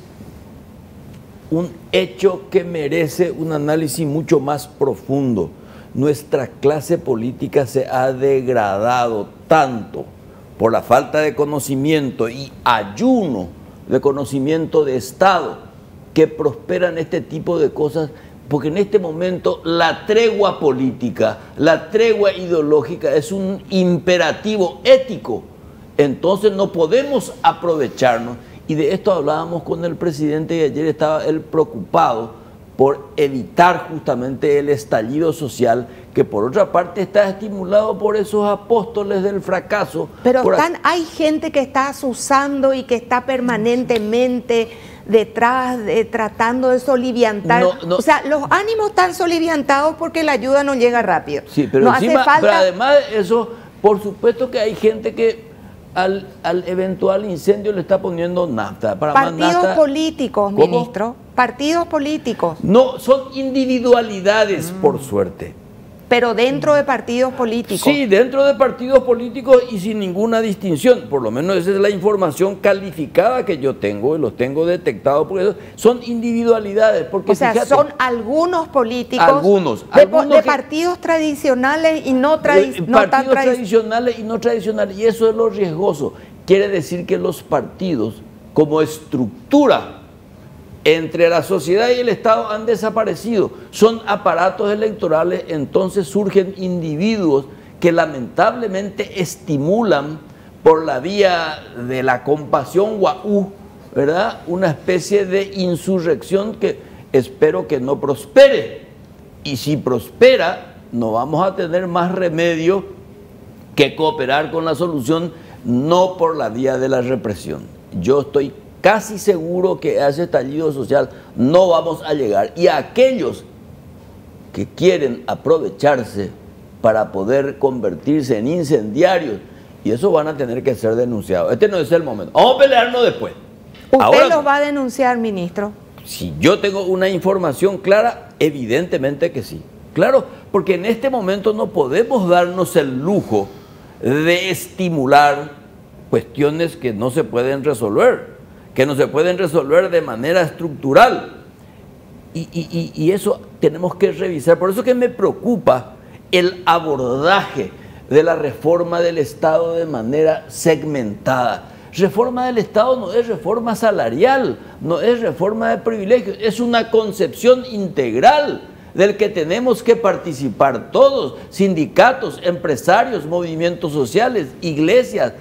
un hecho que merece un análisis mucho más profundo. Nuestra clase política se ha degradado tanto por la falta de conocimiento y ayuno de conocimiento de Estado que prosperan este tipo de cosas, porque en este momento la tregua política, la tregua ideológica es un imperativo ético. Entonces no podemos aprovecharnos Y de esto hablábamos con el presidente y ayer estaba él preocupado por evitar justamente el estallido social, que por otra parte está estimulado por esos apóstoles del fracaso. Pero hay gente que está asusando y que está permanentemente detrás, tratando de soliviantar. O sea, los ánimos están soliviantados porque la ayuda no llega rápido. Sí, pero, no encima, hace falta... pero además de eso, por supuesto que hay gente que al eventual incendio le está poniendo nafta. Partidos políticos, ministro. Partidos políticos. No, son individualidades, por suerte. Pero dentro de partidos políticos. Sí, dentro de partidos políticos y sin ninguna distinción. Por lo menos esa es la información calificada que yo tengo y los tengo detectados. Porque son individualidades. Porque, o sea, fíjate, son algunos políticos algunos de partidos tradicionales y no tradicionales. Partidos tradicionales y no tradicionales. Y eso es lo riesgoso. Quiere decir que los partidos, como estructura entre la sociedad y el Estado, han desaparecido. Son aparatos electorales, entonces surgen individuos que lamentablemente estimulan por la vía de la compasión guaú, ¿verdad? Una especie de insurrección que espero que no prospere. Y si prospera, no vamos a tener más remedio que cooperar con la solución, no por la vía de la represión. Yo estoy casi seguro que a ese estallido social no vamos a llegar. Y a aquellos que quieren aprovecharse para poder convertirse en incendiarios, y eso van a tener que ser denunciados. Este no es el momento. Vamos a pelearnos después. ¿Usted los va a denunciar, ministro? Si yo tengo una información clara, evidentemente que sí. Claro, porque en este momento no podemos darnos el lujo de estimular cuestiones que no se pueden resolver, que no se pueden resolver de manera estructural. Y eso tenemos que revisar. Por eso que me preocupa el abordaje de la reforma del Estado de manera segmentada. Reforma del Estado no es reforma salarial, no es reforma de privilegios, es una concepción integral del que tenemos que participar todos, sindicatos, empresarios, movimientos sociales, iglesias,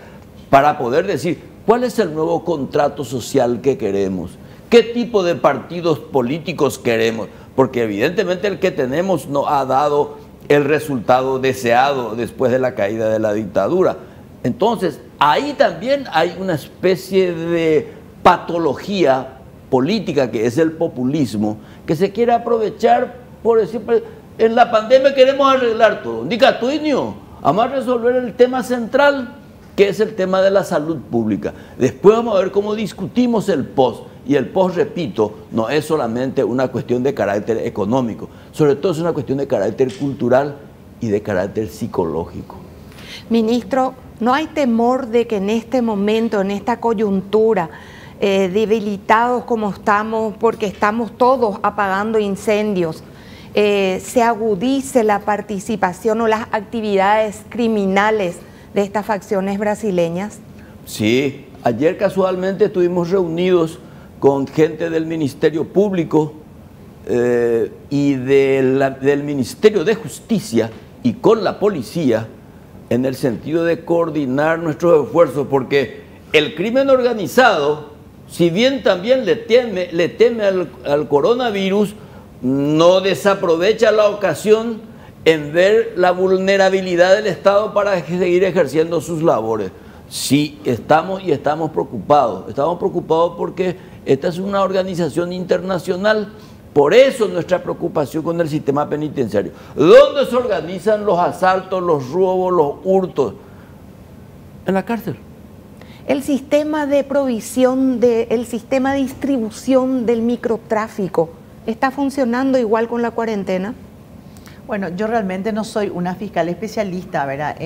para poder decir cuál es el nuevo contrato social que queremos, qué tipo de partidos políticos queremos, porque evidentemente el que tenemos no ha dado el resultado deseado después de la caída de la dictadura. Entonces, ahí también hay una especie de patología política que es el populismo, que se quiere aprovechar por decir, en la pandemia queremos arreglar todo. Dica tuño, vamos a resolver el tema central, que es el tema de la salud pública. Después vamos a ver cómo discutimos el post. Y el post, repito, no es solamente una cuestión de carácter económico, sobre todo es una cuestión de carácter cultural y de carácter psicológico. Ministro, ¿no hay temor de que en este momento, en esta coyuntura, debilitados como estamos, porque estamos todos apagando incendios, se agudice la participación o las actividades criminales de estas facciones brasileñas? Sí, ayer casualmente estuvimos reunidos con gente del Ministerio Público y del Ministerio de Justicia y con la policía, en el sentido de coordinar nuestros esfuerzos, porque el crimen organizado, si bien también le teme al coronavirus, no desaprovecha la ocasión en ver la vulnerabilidad del Estado para seguir ejerciendo sus labores. Sí, estamos preocupados. Estamos preocupados porque esta es una organización internacional. Por eso nuestra preocupación con el sistema penitenciario. ¿Dónde se organizan los asaltos, los robos, los hurtos? En la cárcel. El sistema de provisión, el sistema de distribución del microtráfico, ¿está funcionando igual con la cuarentena? Bueno, yo realmente no soy una fiscal especialista, ¿verdad?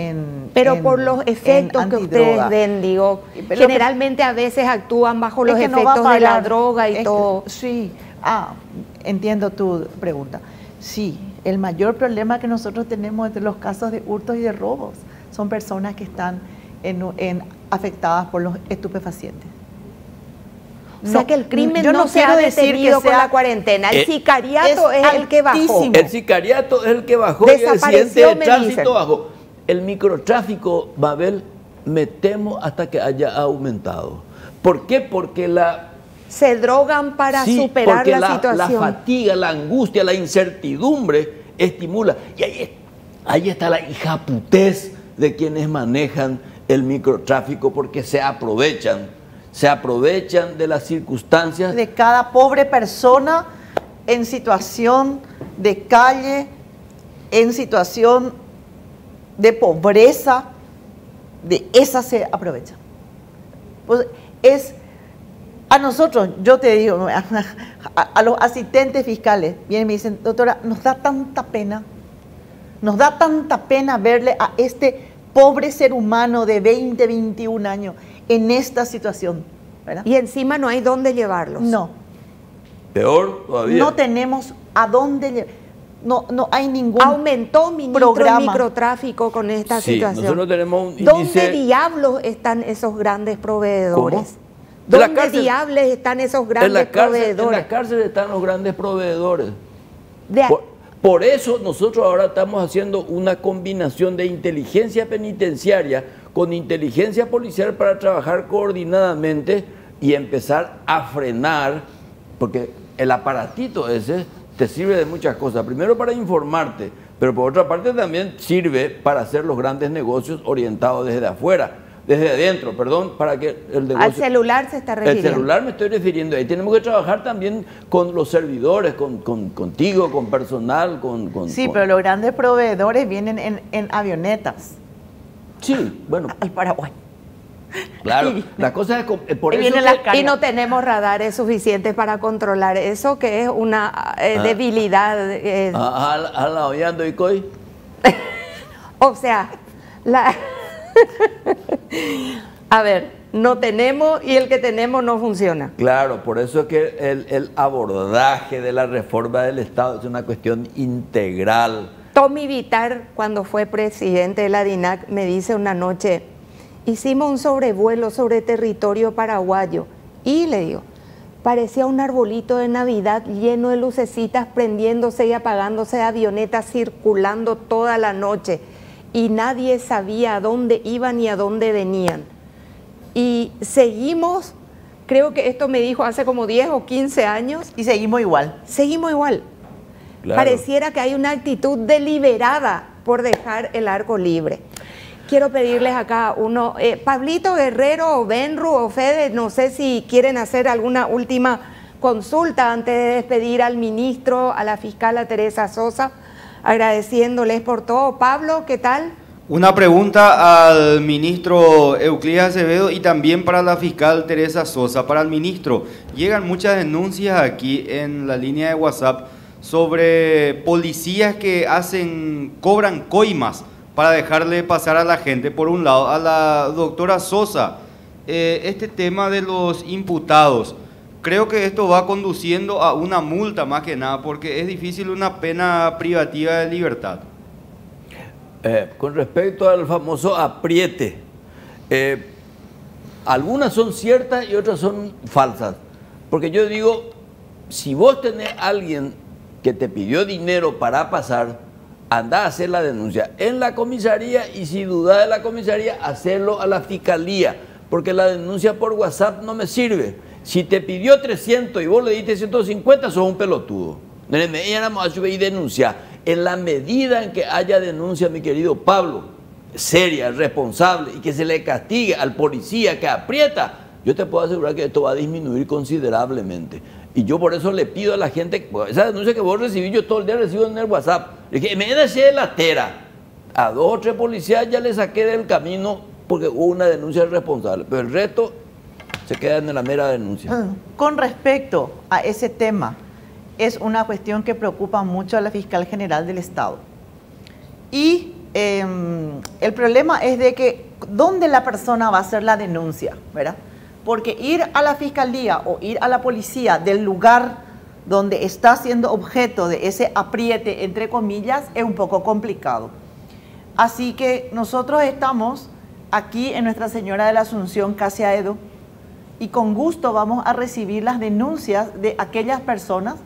Pero por los efectos que ustedes ven, digo, generalmente a veces actúan bajo los efectos de la droga y todo. Sí, entiendo tu pregunta. Sí, el mayor problema que nosotros tenemos entre los casos de hurtos y de robos son personas que están afectadas por los estupefacientes. O sea que el crimen no se ha detenido con la cuarentena. El sicariato es el que bajó. El sicariato es el que bajó y el accidente de tránsito bajó. El microtráfico, Mabel, me temo hasta que haya aumentado. ¿Por qué? Porque se drogan para superar la situación. La fatiga, la angustia, la incertidumbre estimula. Y ahí está la hijaputez de quienes manejan el microtráfico, porque se aprovechan de las circunstancias. De cada pobre persona en situación de calle, en situación de pobreza, de esa se aprovecha. Pues a nosotros, yo te digo, a los asistentes fiscales, vienen y me dicen, doctora, nos da tanta pena verle a este pobre ser humano de 20, 21 años en esta situación, ¿verdad? Y encima no hay dónde llevarlos. No. Peor todavía. No tenemos a dónde llevar. No hay ningún Aumentó, ministro, programa. El microtráfico con esta situación. Nosotros tenemos un índice. ¿Dónde diablos están esos grandes proveedores? ¿Cómo? ¿Dónde diablos están esos grandes proveedores? En la cárcel están los grandes proveedores. Por eso nosotros ahora estamos haciendo una combinación de inteligencia penitenciaria con inteligencia policial para trabajar coordinadamente y empezar a frenar, porque el aparatito ese te sirve de muchas cosas. Primero para informarte, pero por otra parte también sirve para hacer los grandes negocios orientados desde afuera. Desde adentro, perdón, para que el negocio... Al celular se está refiriendo. El celular me estoy refiriendo. Ahí tenemos que trabajar también con los servidores, contigo, con personal, pero los grandes proveedores vienen en avionetas. Sí, bueno. Al Paraguay. Claro, la cosa es por eso y no tenemos radares suficientes para controlar eso, que es una debilidad. ¿A la oyendo y coi? O sea, a ver, no tenemos y el que tenemos no funciona. Claro, por eso es que el abordaje de la reforma del Estado es una cuestión integral. Tommy Vitar, cuando fue presidente de la DINAC, me dice una noche, hicimos un sobrevuelo sobre territorio paraguayo y le digo, parecía un arbolito de Navidad lleno de lucecitas prendiéndose y apagándose, avionetas circulando toda la noche. Y nadie sabía a dónde iban y a dónde venían. Y seguimos, creo que esto me dijo hace como 10 o 15 años. Y seguimos igual. Seguimos igual. Claro. Pareciera que hay una actitud deliberada por dejar el arco libre. Quiero pedirles acá uno, Pablito Guerrero o Benru o Fede, no sé si quieren hacer alguna última consulta antes de despedir al ministro, a la fiscal Teresa Sosa, agradeciéndoles por todo. Pablo, ¿qué tal? Una pregunta al ministro Euclides Acevedo y también para la fiscal Teresa Sosa. Para el ministro, llegan muchas denuncias aquí en la línea de WhatsApp sobre policías que cobran coimas para dejarle pasar a la gente. Por un lado, a la doctora Sosa, este tema de los imputados, creo que esto va conduciendo a una multa más que nada, porque es difícil una pena privativa de libertad. Con respecto al famoso apriete, algunas son ciertas y otras son falsas. Porque yo digo, si vos tenés a alguien que te pidió dinero para pasar, anda a hacer la denuncia en la comisaría y si dudás de la comisaría, hacerlo a la fiscalía, porque la denuncia por WhatsApp no me sirve. Si te pidió 300 y vos le diste 150, sos un pelotudo. Y denuncia. En la medida en que haya denuncia, mi querido Pablo, seria, responsable, y que se le castigue al policía que aprieta, yo te puedo asegurar que esto va a disminuir considerablemente. Y yo por eso le pido a la gente, esa denuncia que vos recibís, yo todo el día recibo en el WhatsApp, es que me de la tera. A 2 o 3 policías ya le saqué del camino porque hubo una denuncia responsable, pero el resto se queda en la mera denuncia. Con respecto a ese tema, es una cuestión que preocupa mucho a la fiscal general del Estado. Y el problema es de que ¿dónde la persona va a hacer la denuncia? ¿Verdad? Porque ir a la fiscalía o ir a la policía del lugar donde está siendo objeto de ese apriete, entre comillas, es un poco complicado. Así que nosotros estamos aquí en Nuestra Señora de la Asunción, Casa Edo, y con gusto vamos a recibir las denuncias de aquellas personas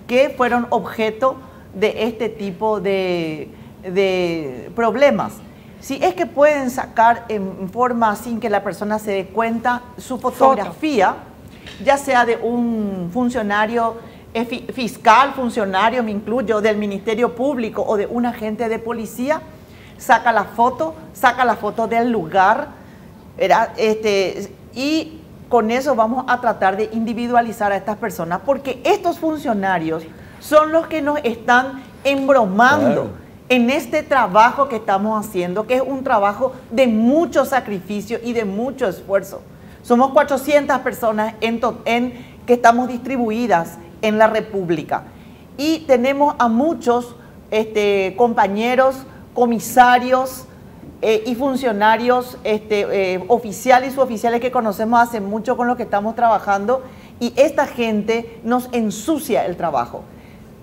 que fueron objeto de este tipo de problemas. Si es que pueden sacar en forma sin que la persona se dé cuenta su fotografía, ya sea de un funcionario fiscal, funcionario, me incluyo, del Ministerio Público o de un agente de policía, saca la foto del lugar, y con eso vamos a tratar de individualizar a estas personas, porque estos funcionarios son los que nos están embromando. Claro. En este trabajo que estamos haciendo, que es un trabajo de mucho sacrificio y de mucho esfuerzo. Somos 400 personas que estamos distribuidas en la República. Y tenemos a muchos compañeros, comisarios y funcionarios oficiales y suboficiales que conocemos hace mucho, con los que estamos trabajando. Y esta gente nos ensucia el trabajo.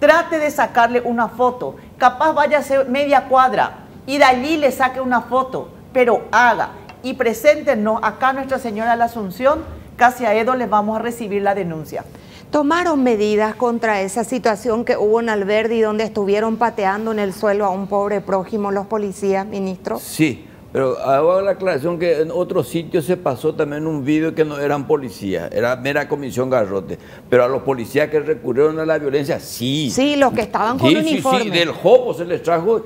Trate de sacarle una foto, capaz vaya a ser media cuadra y de allí le saque una foto, pero haga y preséntenos acá a Nuestra Señora de la Asunción, casi a Edo les vamos a recibir la denuncia. ¿Tomaron medidas contra esa situación que hubo en Alberdi, donde estuvieron pateando en el suelo a un pobre prójimo los policías, ministro? Sí, pero hago la aclaración que en otros sitios se pasó también un video que no eran policías, era mera comisión garrote. Pero a los policías que recurrieron a la violencia, sí. Sí, los que estaban con uniforme. Sí, del Jopo se les trajo,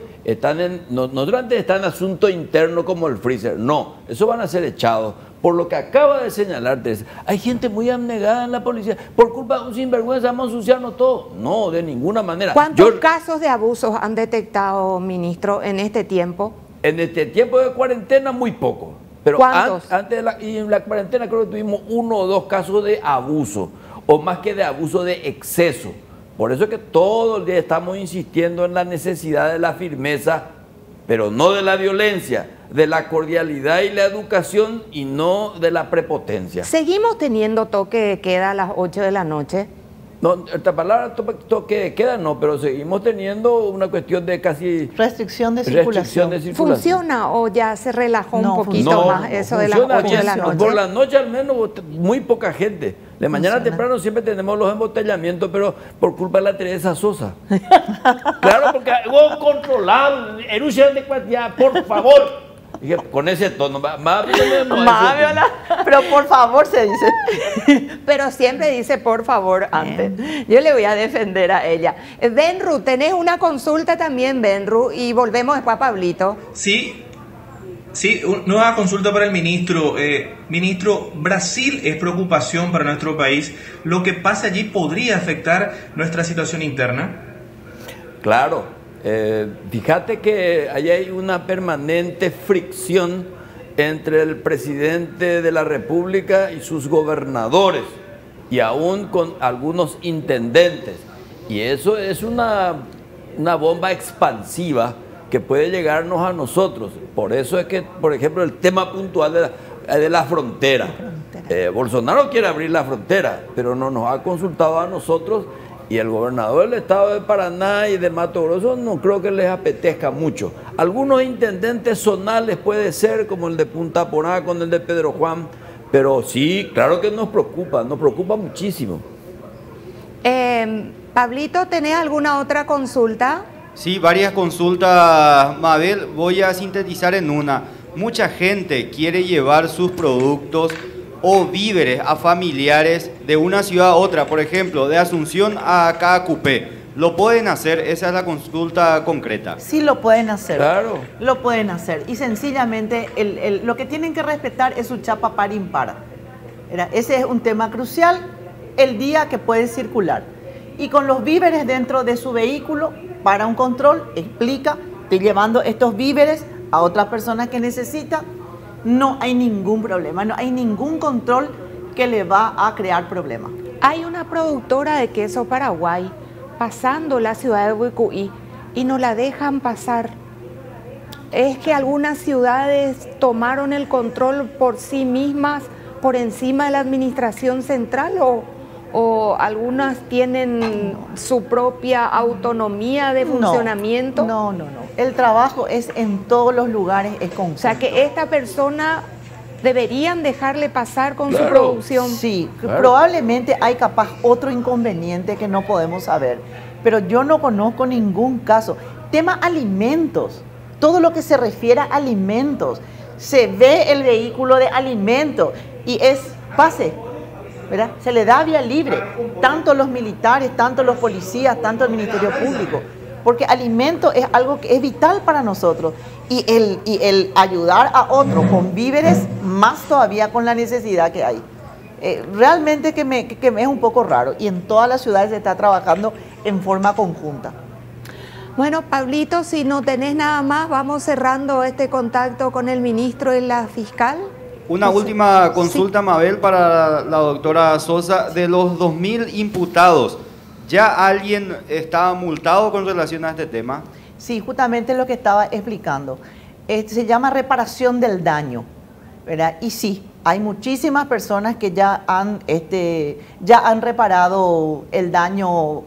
no solamente están en asunto interno como el freezer, no, eso van a ser echados. Por lo que acaba de señalar Teresa, hay gente muy abnegada en la policía. Por culpa de un sinvergüenza vamos a ensuciarnos todo. No, de ninguna manera. ¿Cuántos casos de abusos han detectado, ministro, en este tiempo? En este tiempo de cuarentena, muy poco. Pero ¿cuántos? Antes y en la cuarentena creo que tuvimos 1 o 2 casos de abuso, o más que de abuso, de exceso. Por eso es que todo el día estamos insistiendo en la necesidad de la firmeza, pero no de la violencia, de la cordialidad y la educación, y no de la prepotencia. ¿Seguimos teniendo toque de queda a las 8 de la noche? No, esta palabra toque de queda no, pero seguimos teniendo una cuestión de casi... Restricción de circulación. ¿Funciona o ya se relajó un poquito más eso de las 8 de la noche? Por la noche al menos muy poca gente. De mañana temprano siempre tenemos los embotellamientos, pero por culpa de la Teresa Sosa. Claro, porque hubo controlado, erupción de cuantía, por favor. Dije, con ese tono, más viola, pero por favor se dice. Pero siempre dice por favor antes. Yo le voy a defender a ella. Benru, tenés una consulta también, Benru, y volvemos después a Pablito. Sí, nueva consulta para el ministro. Ministro, Brasil es preocupación para nuestro país. ¿Lo que pasa allí podría afectar nuestra situación interna? Claro. Fíjate que ahí hay una permanente fricción entre el presidente de la República y sus gobernadores, y aún con algunos intendentes. Y eso es una bomba expansiva que puede llegarnos a nosotros. Por eso es que, por ejemplo, el tema puntual de la frontera. Bolsonaro quiere abrir la frontera, pero no nos ha consultado a nosotros. Y el gobernador del estado de Paraná y de Mato Grosso no creo que les apetezca mucho. Algunos intendentes zonales puede ser, como el de Punta Porá con el de Pedro Juan, pero sí, claro que nos preocupa muchísimo. Pablito, ¿tenés alguna otra consulta? Sí, varias consultas, Mabel. Voy a sintetizar en una. Mucha gente quiere llevar sus productos o víveres a familiares de una ciudad a otra, por ejemplo, de Asunción a Caacupé. ¿Lo pueden hacer? Esa es la consulta concreta. Sí, lo pueden hacer. Claro. Lo pueden hacer. Y sencillamente lo que tienen que respetar es su chapa par impar. Ese es un tema crucial, el día que puede circular. Y con los víveres dentro de su vehículo, para un control, explica, estoy llevando estos víveres a otras personas que necesitan. No hay ningún problema, no hay ningún control que le va a crear problemas. Hay una productora de queso Paraguay pasando la ciudad de Huicuí y no la dejan pasar. ¿Es que algunas ciudades tomaron el control por sí mismas, por encima de la administración central, o algunas tienen su propia autonomía de funcionamiento? No. El trabajo es en todos los lugares, es conjunto. O sea que esta persona deberían dejarle pasar con su producción. Sí, probablemente hay capaz otro inconveniente que no podemos saber, pero yo no conozco ningún caso. Tema alimentos. todo lo que se refiere a alimentos. Se ve el vehículo de alimentos y es pase, ¿verdad? Se le da vía libre, tanto los militares, tanto los policías, tanto el Ministerio Público, porque alimento es algo que es vital para nosotros y el ayudar a otro con víveres, más todavía con la necesidad que hay. Realmente que me es un poco raro y en todas las ciudades se está trabajando en forma conjunta. Bueno, Pablito, si no tenés nada más, vamos cerrando este contacto con el ministro y la fiscal. Una última consulta, sí. Mabel, para la doctora Sosa. De los 2.000 imputados, ¿ya alguien está multado con relación a este tema? Sí, justamente lo que estaba explicando. Se llama reparación del daño, ¿verdad? Y sí, hay muchísimas personas que ya han reparado el daño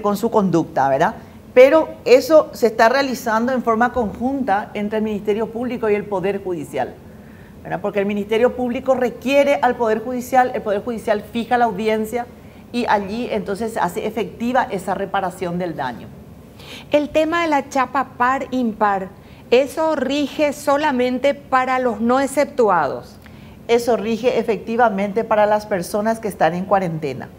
con su conducta, ¿verdad? Pero eso se está realizando en forma conjunta entre el Ministerio Público y el Poder Judicial, ¿verdad? Porque el Ministerio Público requiere al Poder Judicial, el Poder Judicial fija la audiencia y allí entonces se hace efectiva esa reparación del daño. El tema de la chapa par-impar, ¿eso rige solamente para los no exceptuados? Eso rige efectivamente para las personas que están en cuarentena.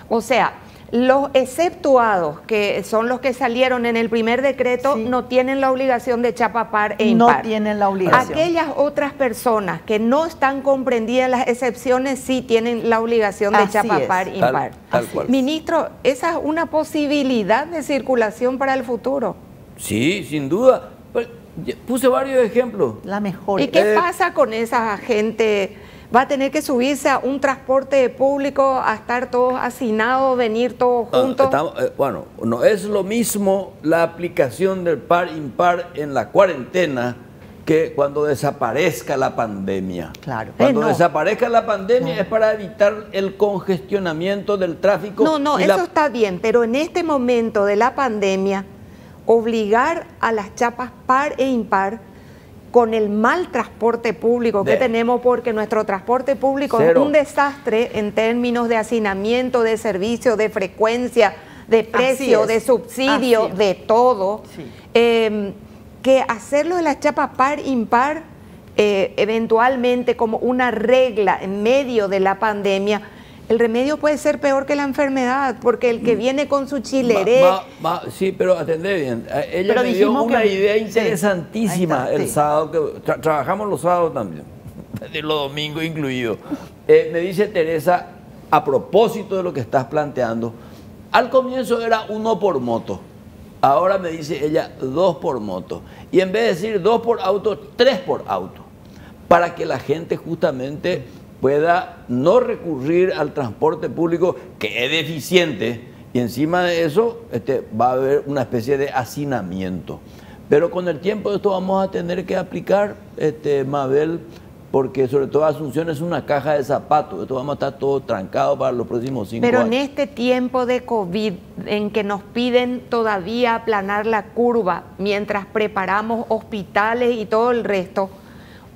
O sea, los exceptuados, que son los que salieron en el primer decreto, sí, no tienen la obligación de chapa par e impar. No tienen la obligación. Aquellas otras personas que no están comprendidas en las excepciones sí tienen la obligación de chapa par e impar. Tal cual. Ministro, ¿esa es una posibilidad de circulación para el futuro? Sí, sin duda. Puse varios ejemplos. La mejor. ¿Y qué pasa con esa gente? ¿Va a tener que subirse a un transporte público, a estar todos hacinados, venir todos juntos? Bueno, no es lo mismo la aplicación del par-impar en la cuarentena que cuando desaparezca la pandemia. Claro. Cuando desaparezca la pandemia es para evitar el congestionamiento del tráfico. No, eso está bien, pero en este momento de la pandemia, obligar a las chapas par e impar con el mal transporte público que tenemos, porque nuestro transporte público es un desastre en términos de hacinamiento, de servicio, de frecuencia, de precio, de subsidio, de todo. Sí. Que hacerlo de las chapas par-impar eventualmente como una regla en medio de la pandemia, el remedio puede ser peor que la enfermedad, porque el que viene con su chileré... Sí, pero atendé bien. Ella me dio una idea interesantísima el sábado, que trabajamos los sábados también, de los domingos incluidos. Me dice Teresa, a propósito de lo que estás planteando, al comienzo era 1 por moto, ahora me dice ella 2 por moto, y en vez de decir 2 por auto, 3 por auto, para que la gente justamente pueda no recurrir al transporte público, que es deficiente, y encima de eso va a haber una especie de hacinamiento. Pero con el tiempo esto vamos a tener que aplicar, Mabel, porque sobre todo Asunción es una caja de zapatos, esto vamos a estar todo trancado para los próximos 5 años. Pero en este tiempo de COVID, en que nos piden todavía aplanar la curva, mientras preparamos hospitales y todo el resto,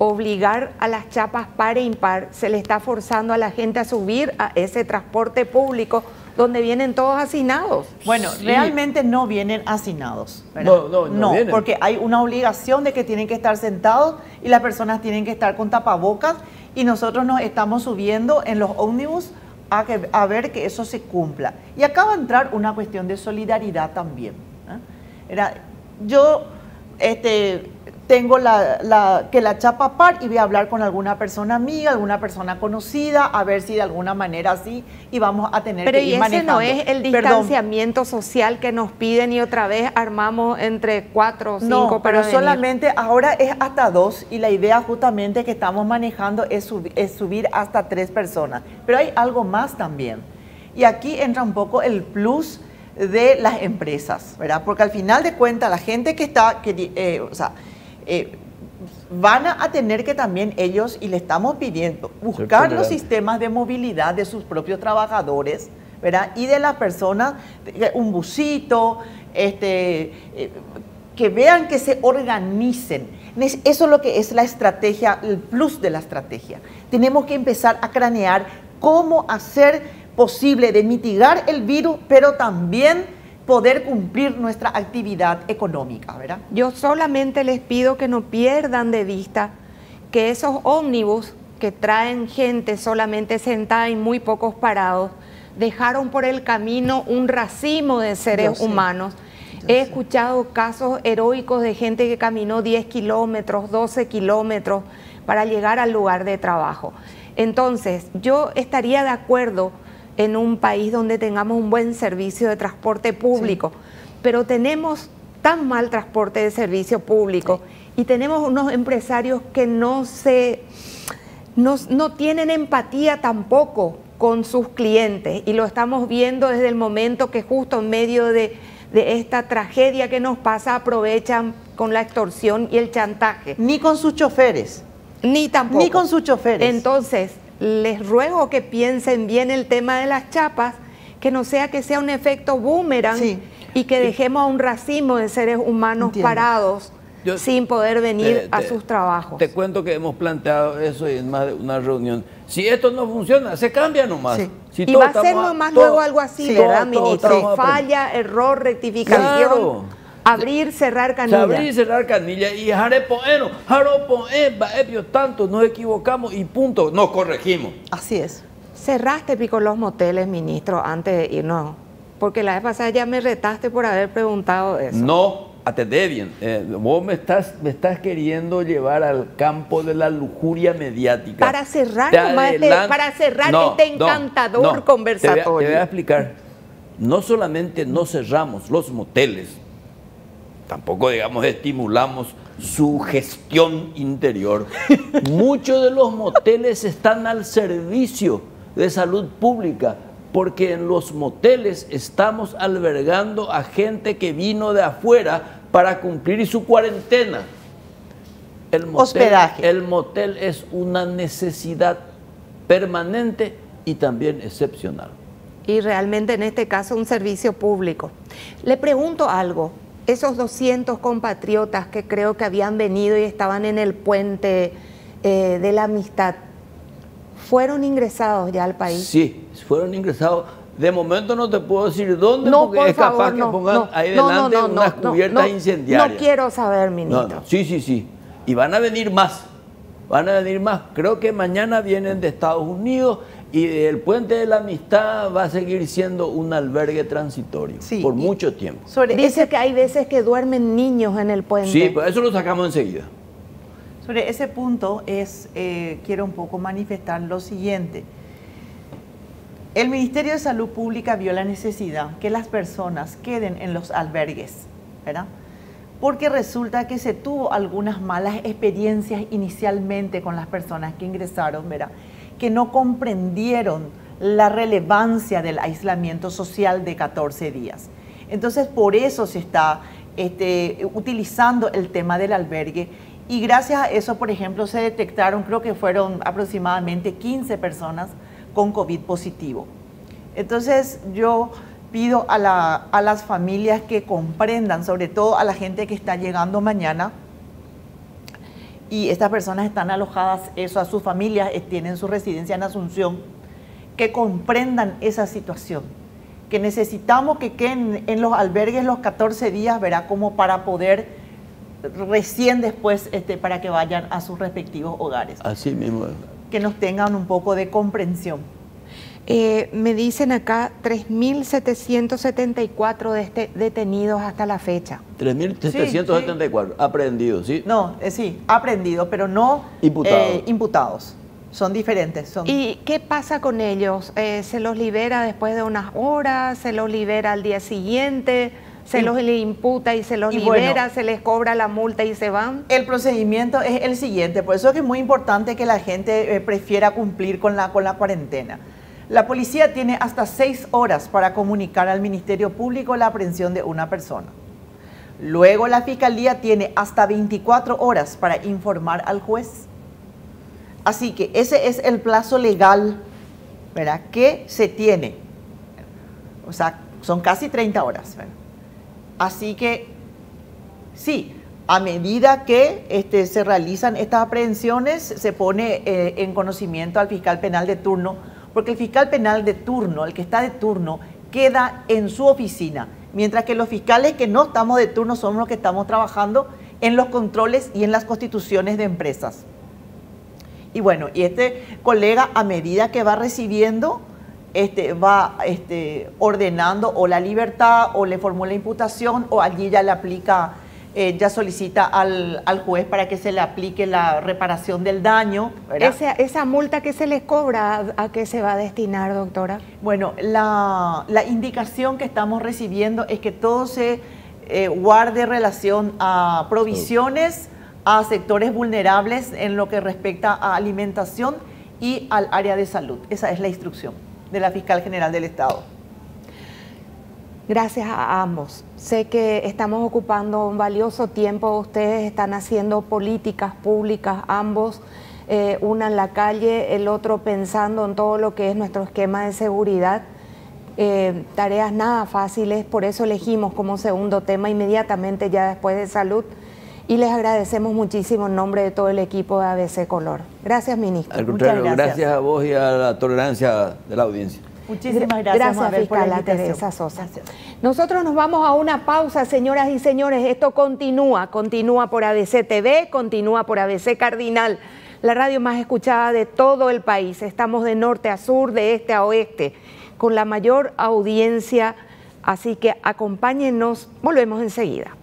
obligar a las chapas par e impar, se le está forzando a la gente a subir a ese transporte público donde vienen todos hacinados. Bueno, sí, realmente no vienen hacinados, ¿verdad? No vienen, porque hay una obligación de que tienen que estar sentados y las personas tienen que estar con tapabocas, y nosotros nos estamos subiendo en los ómnibus a ver que eso se cumpla. Y acá va a entrar una cuestión de solidaridad también, ¿eh? Yo tengo la chapa par y voy a hablar con alguna persona amiga, alguna persona conocida, a ver si de alguna manera así, y vamos a tener que ir manejando. Pero ese no es el distanciamiento social que nos piden y otra vez armamos entre 4 o 5 no, para pero solamente ahora es hasta 2, y la idea justamente que estamos manejando es subir hasta 3 personas. Pero hay algo más también, y aquí entra un poco el plus de las empresas, ¿verdad? Porque al final de cuentas la gente que está, van a tener que también ellos, y le estamos pidiendo, buscar los sistemas de movilidad de sus propios trabajadores, ¿verdad? Y de las personas, un busito, que vean, que se organicen. Eso es lo que es la estrategia, el plus de la estrategia. Tenemos que empezar a cranear cómo hacer posible de mitigar el virus, pero también poder cumplir nuestra actividad económica, ¿verdad? Yo solamente les pido que no pierdan de vista que esos ómnibus que traen gente solamente sentada y muy pocos parados, dejaron por el camino un racimo de seres humanos. He escuchado casos heroicos de gente que caminó 10 kilómetros, 12 kilómetros para llegar al lugar de trabajo. Entonces, yo estaría de acuerdo en un país donde tengamos un buen servicio de transporte público, pero tenemos tan mal transporte de servicio público y tenemos unos empresarios que no tienen empatía tampoco con sus clientes, y lo estamos viendo desde el momento que justo en medio de esta tragedia que nos pasa aprovechan con la extorsión y el chantaje. Ni con sus choferes. Ni tampoco. Ni con sus choferes. Entonces, les ruego que piensen bien el tema de las chapas, que no sea que sea un efecto boomerang y que dejemos a un racimo de seres humanos parados sin poder venir a sus trabajos. Te cuento que hemos planteado eso en más de una reunión. Si esto no funciona, se cambia nomás. Si y va a ser nomás luego algo así, ¿verdad, ministro? Falla, error, rectificación, abrir, cerrar canilla. Abrir y cerrar canilla y jarepoeno, tanto, nos equivocamos y punto, nos corregimos. Así es. Cerraste, Pico, los moteles, ministro, antes de irnos, porque la vez pasada ya me retaste por haber preguntado eso. No. Atendé bien, vos me estás queriendo llevar al campo de la lujuria mediática. Para cerrar, este encantador conversatorio. Te voy a explicar. No solamente no cerramos los moteles, tampoco, digamos, estimulamos su gestión interior. Muchos de los moteles están al servicio de salud pública, porque en los moteles estamos albergando a gente que vino de afuera para cumplir su cuarentena. Hospedaje. El motel es una necesidad permanente y también excepcional. Y realmente en este caso un servicio público. Le pregunto algo, esos 200 compatriotas que creo que habían venido y estaban en el puente de la amistad, ¿fueron ingresados ya al país? Sí, fueron ingresados. De momento no te puedo decir dónde, porque es capaz que pongan ahí delante unas cubiertas incendiarias. No quiero saber, ministro. Sí. Y van a venir más. Creo que mañana vienen de Estados Unidos y el Puente de la Amistad va a seguir siendo un albergue transitorio por mucho tiempo. Dice que hay veces que duermen niños en el puente. Sí, pues eso lo sacamos enseguida. Sobre ese punto quiero un poco manifestar lo siguiente. El Ministerio de Salud Pública vio la necesidad que las personas queden en los albergues, ¿verdad? Porque resulta que se tuvo algunas malas experiencias inicialmente con las personas que ingresaron, ¿verdad? Que no comprendieron la relevancia del aislamiento social de 14 días. Entonces, por eso se está utilizando el tema del albergue, y gracias a eso, por ejemplo, se detectaron, creo que fueron aproximadamente 15 personas con COVID positivo. Entonces yo pido a las familias que comprendan, sobre todo a la gente que está llegando mañana, y estas personas están alojadas, a sus familias tienen su residencia en Asunción, que comprendan esa situación, que necesitamos que queden en los albergues los 14 días, ¿verdad? Como para poder recién después, para que vayan a sus respectivos hogares. Así mismo. Que nos tengan un poco de comprensión. Me dicen acá 3.774 detenidos hasta la fecha. 3.774 aprehendidos, ¿sí? No, sí, aprehendidos, pero no imputados. Son diferentes. ¿Y qué pasa con ellos? ¿Se los libera después de unas horas? ¿Se los libera al día siguiente? ¿Se los imputa y se los libera? Bueno, ¿se les cobra la multa y se van? El procedimiento es el siguiente, por eso es que es muy importante que la gente prefiera cumplir con la cuarentena. La policía tiene hasta 6 horas para comunicar al Ministerio Público la aprehensión de una persona. Luego la Fiscalía tiene hasta 24 horas para informar al juez. Así que ese es el plazo legal, ¿verdad?, que se tiene. O sea, son casi 30 horas, ¿verdad? Así que, sí, a medida que se realizan estas aprehensiones, se pone en conocimiento al fiscal penal de turno, porque el fiscal penal de turno, el que está de turno, queda en su oficina mientras que los fiscales que no estamos de turno somos los que estamos trabajando en los controles y en las constituciones de empresas. Y bueno, y este colega, a medida que va recibiendo, va ordenando o la libertad o le formula imputación o allí ya le aplica, ya solicita al juez para que se le aplique la reparación del daño, ¿verdad? Esa multa que se les cobra, ¿a qué se va a destinar, doctora? Bueno, la indicación que estamos recibiendo es que todo se guarde relación a provisiones, a sectores vulnerables en lo que respecta a alimentación y al área de salud. Esa es la instrucción de la Fiscal General del Estado. Gracias a ambos. Sé que estamos ocupando un valioso tiempo. Ustedes están haciendo políticas públicas, ambos, una en la calle, el otro pensando en todo lo que es nuestro esquema de seguridad. Tareas nada fáciles, por eso elegimos como segundo tema inmediatamente ya después de salud. Y les agradecemos muchísimo en nombre de todo el equipo de ABC Color. Gracias, ministro. Al contrario, gracias a vos y a la tolerancia de la audiencia. Muchísimas gracias, Mabel, fiscal Teresa Sosa. Gracias. Nosotros nos vamos a una pausa, señoras y señores. Esto continúa por ABC TV, continúa por ABC Cardinal, la radio más escuchada de todo el país. Estamos de norte a sur, de este a oeste, con la mayor audiencia. Así que acompáñennos, volvemos enseguida.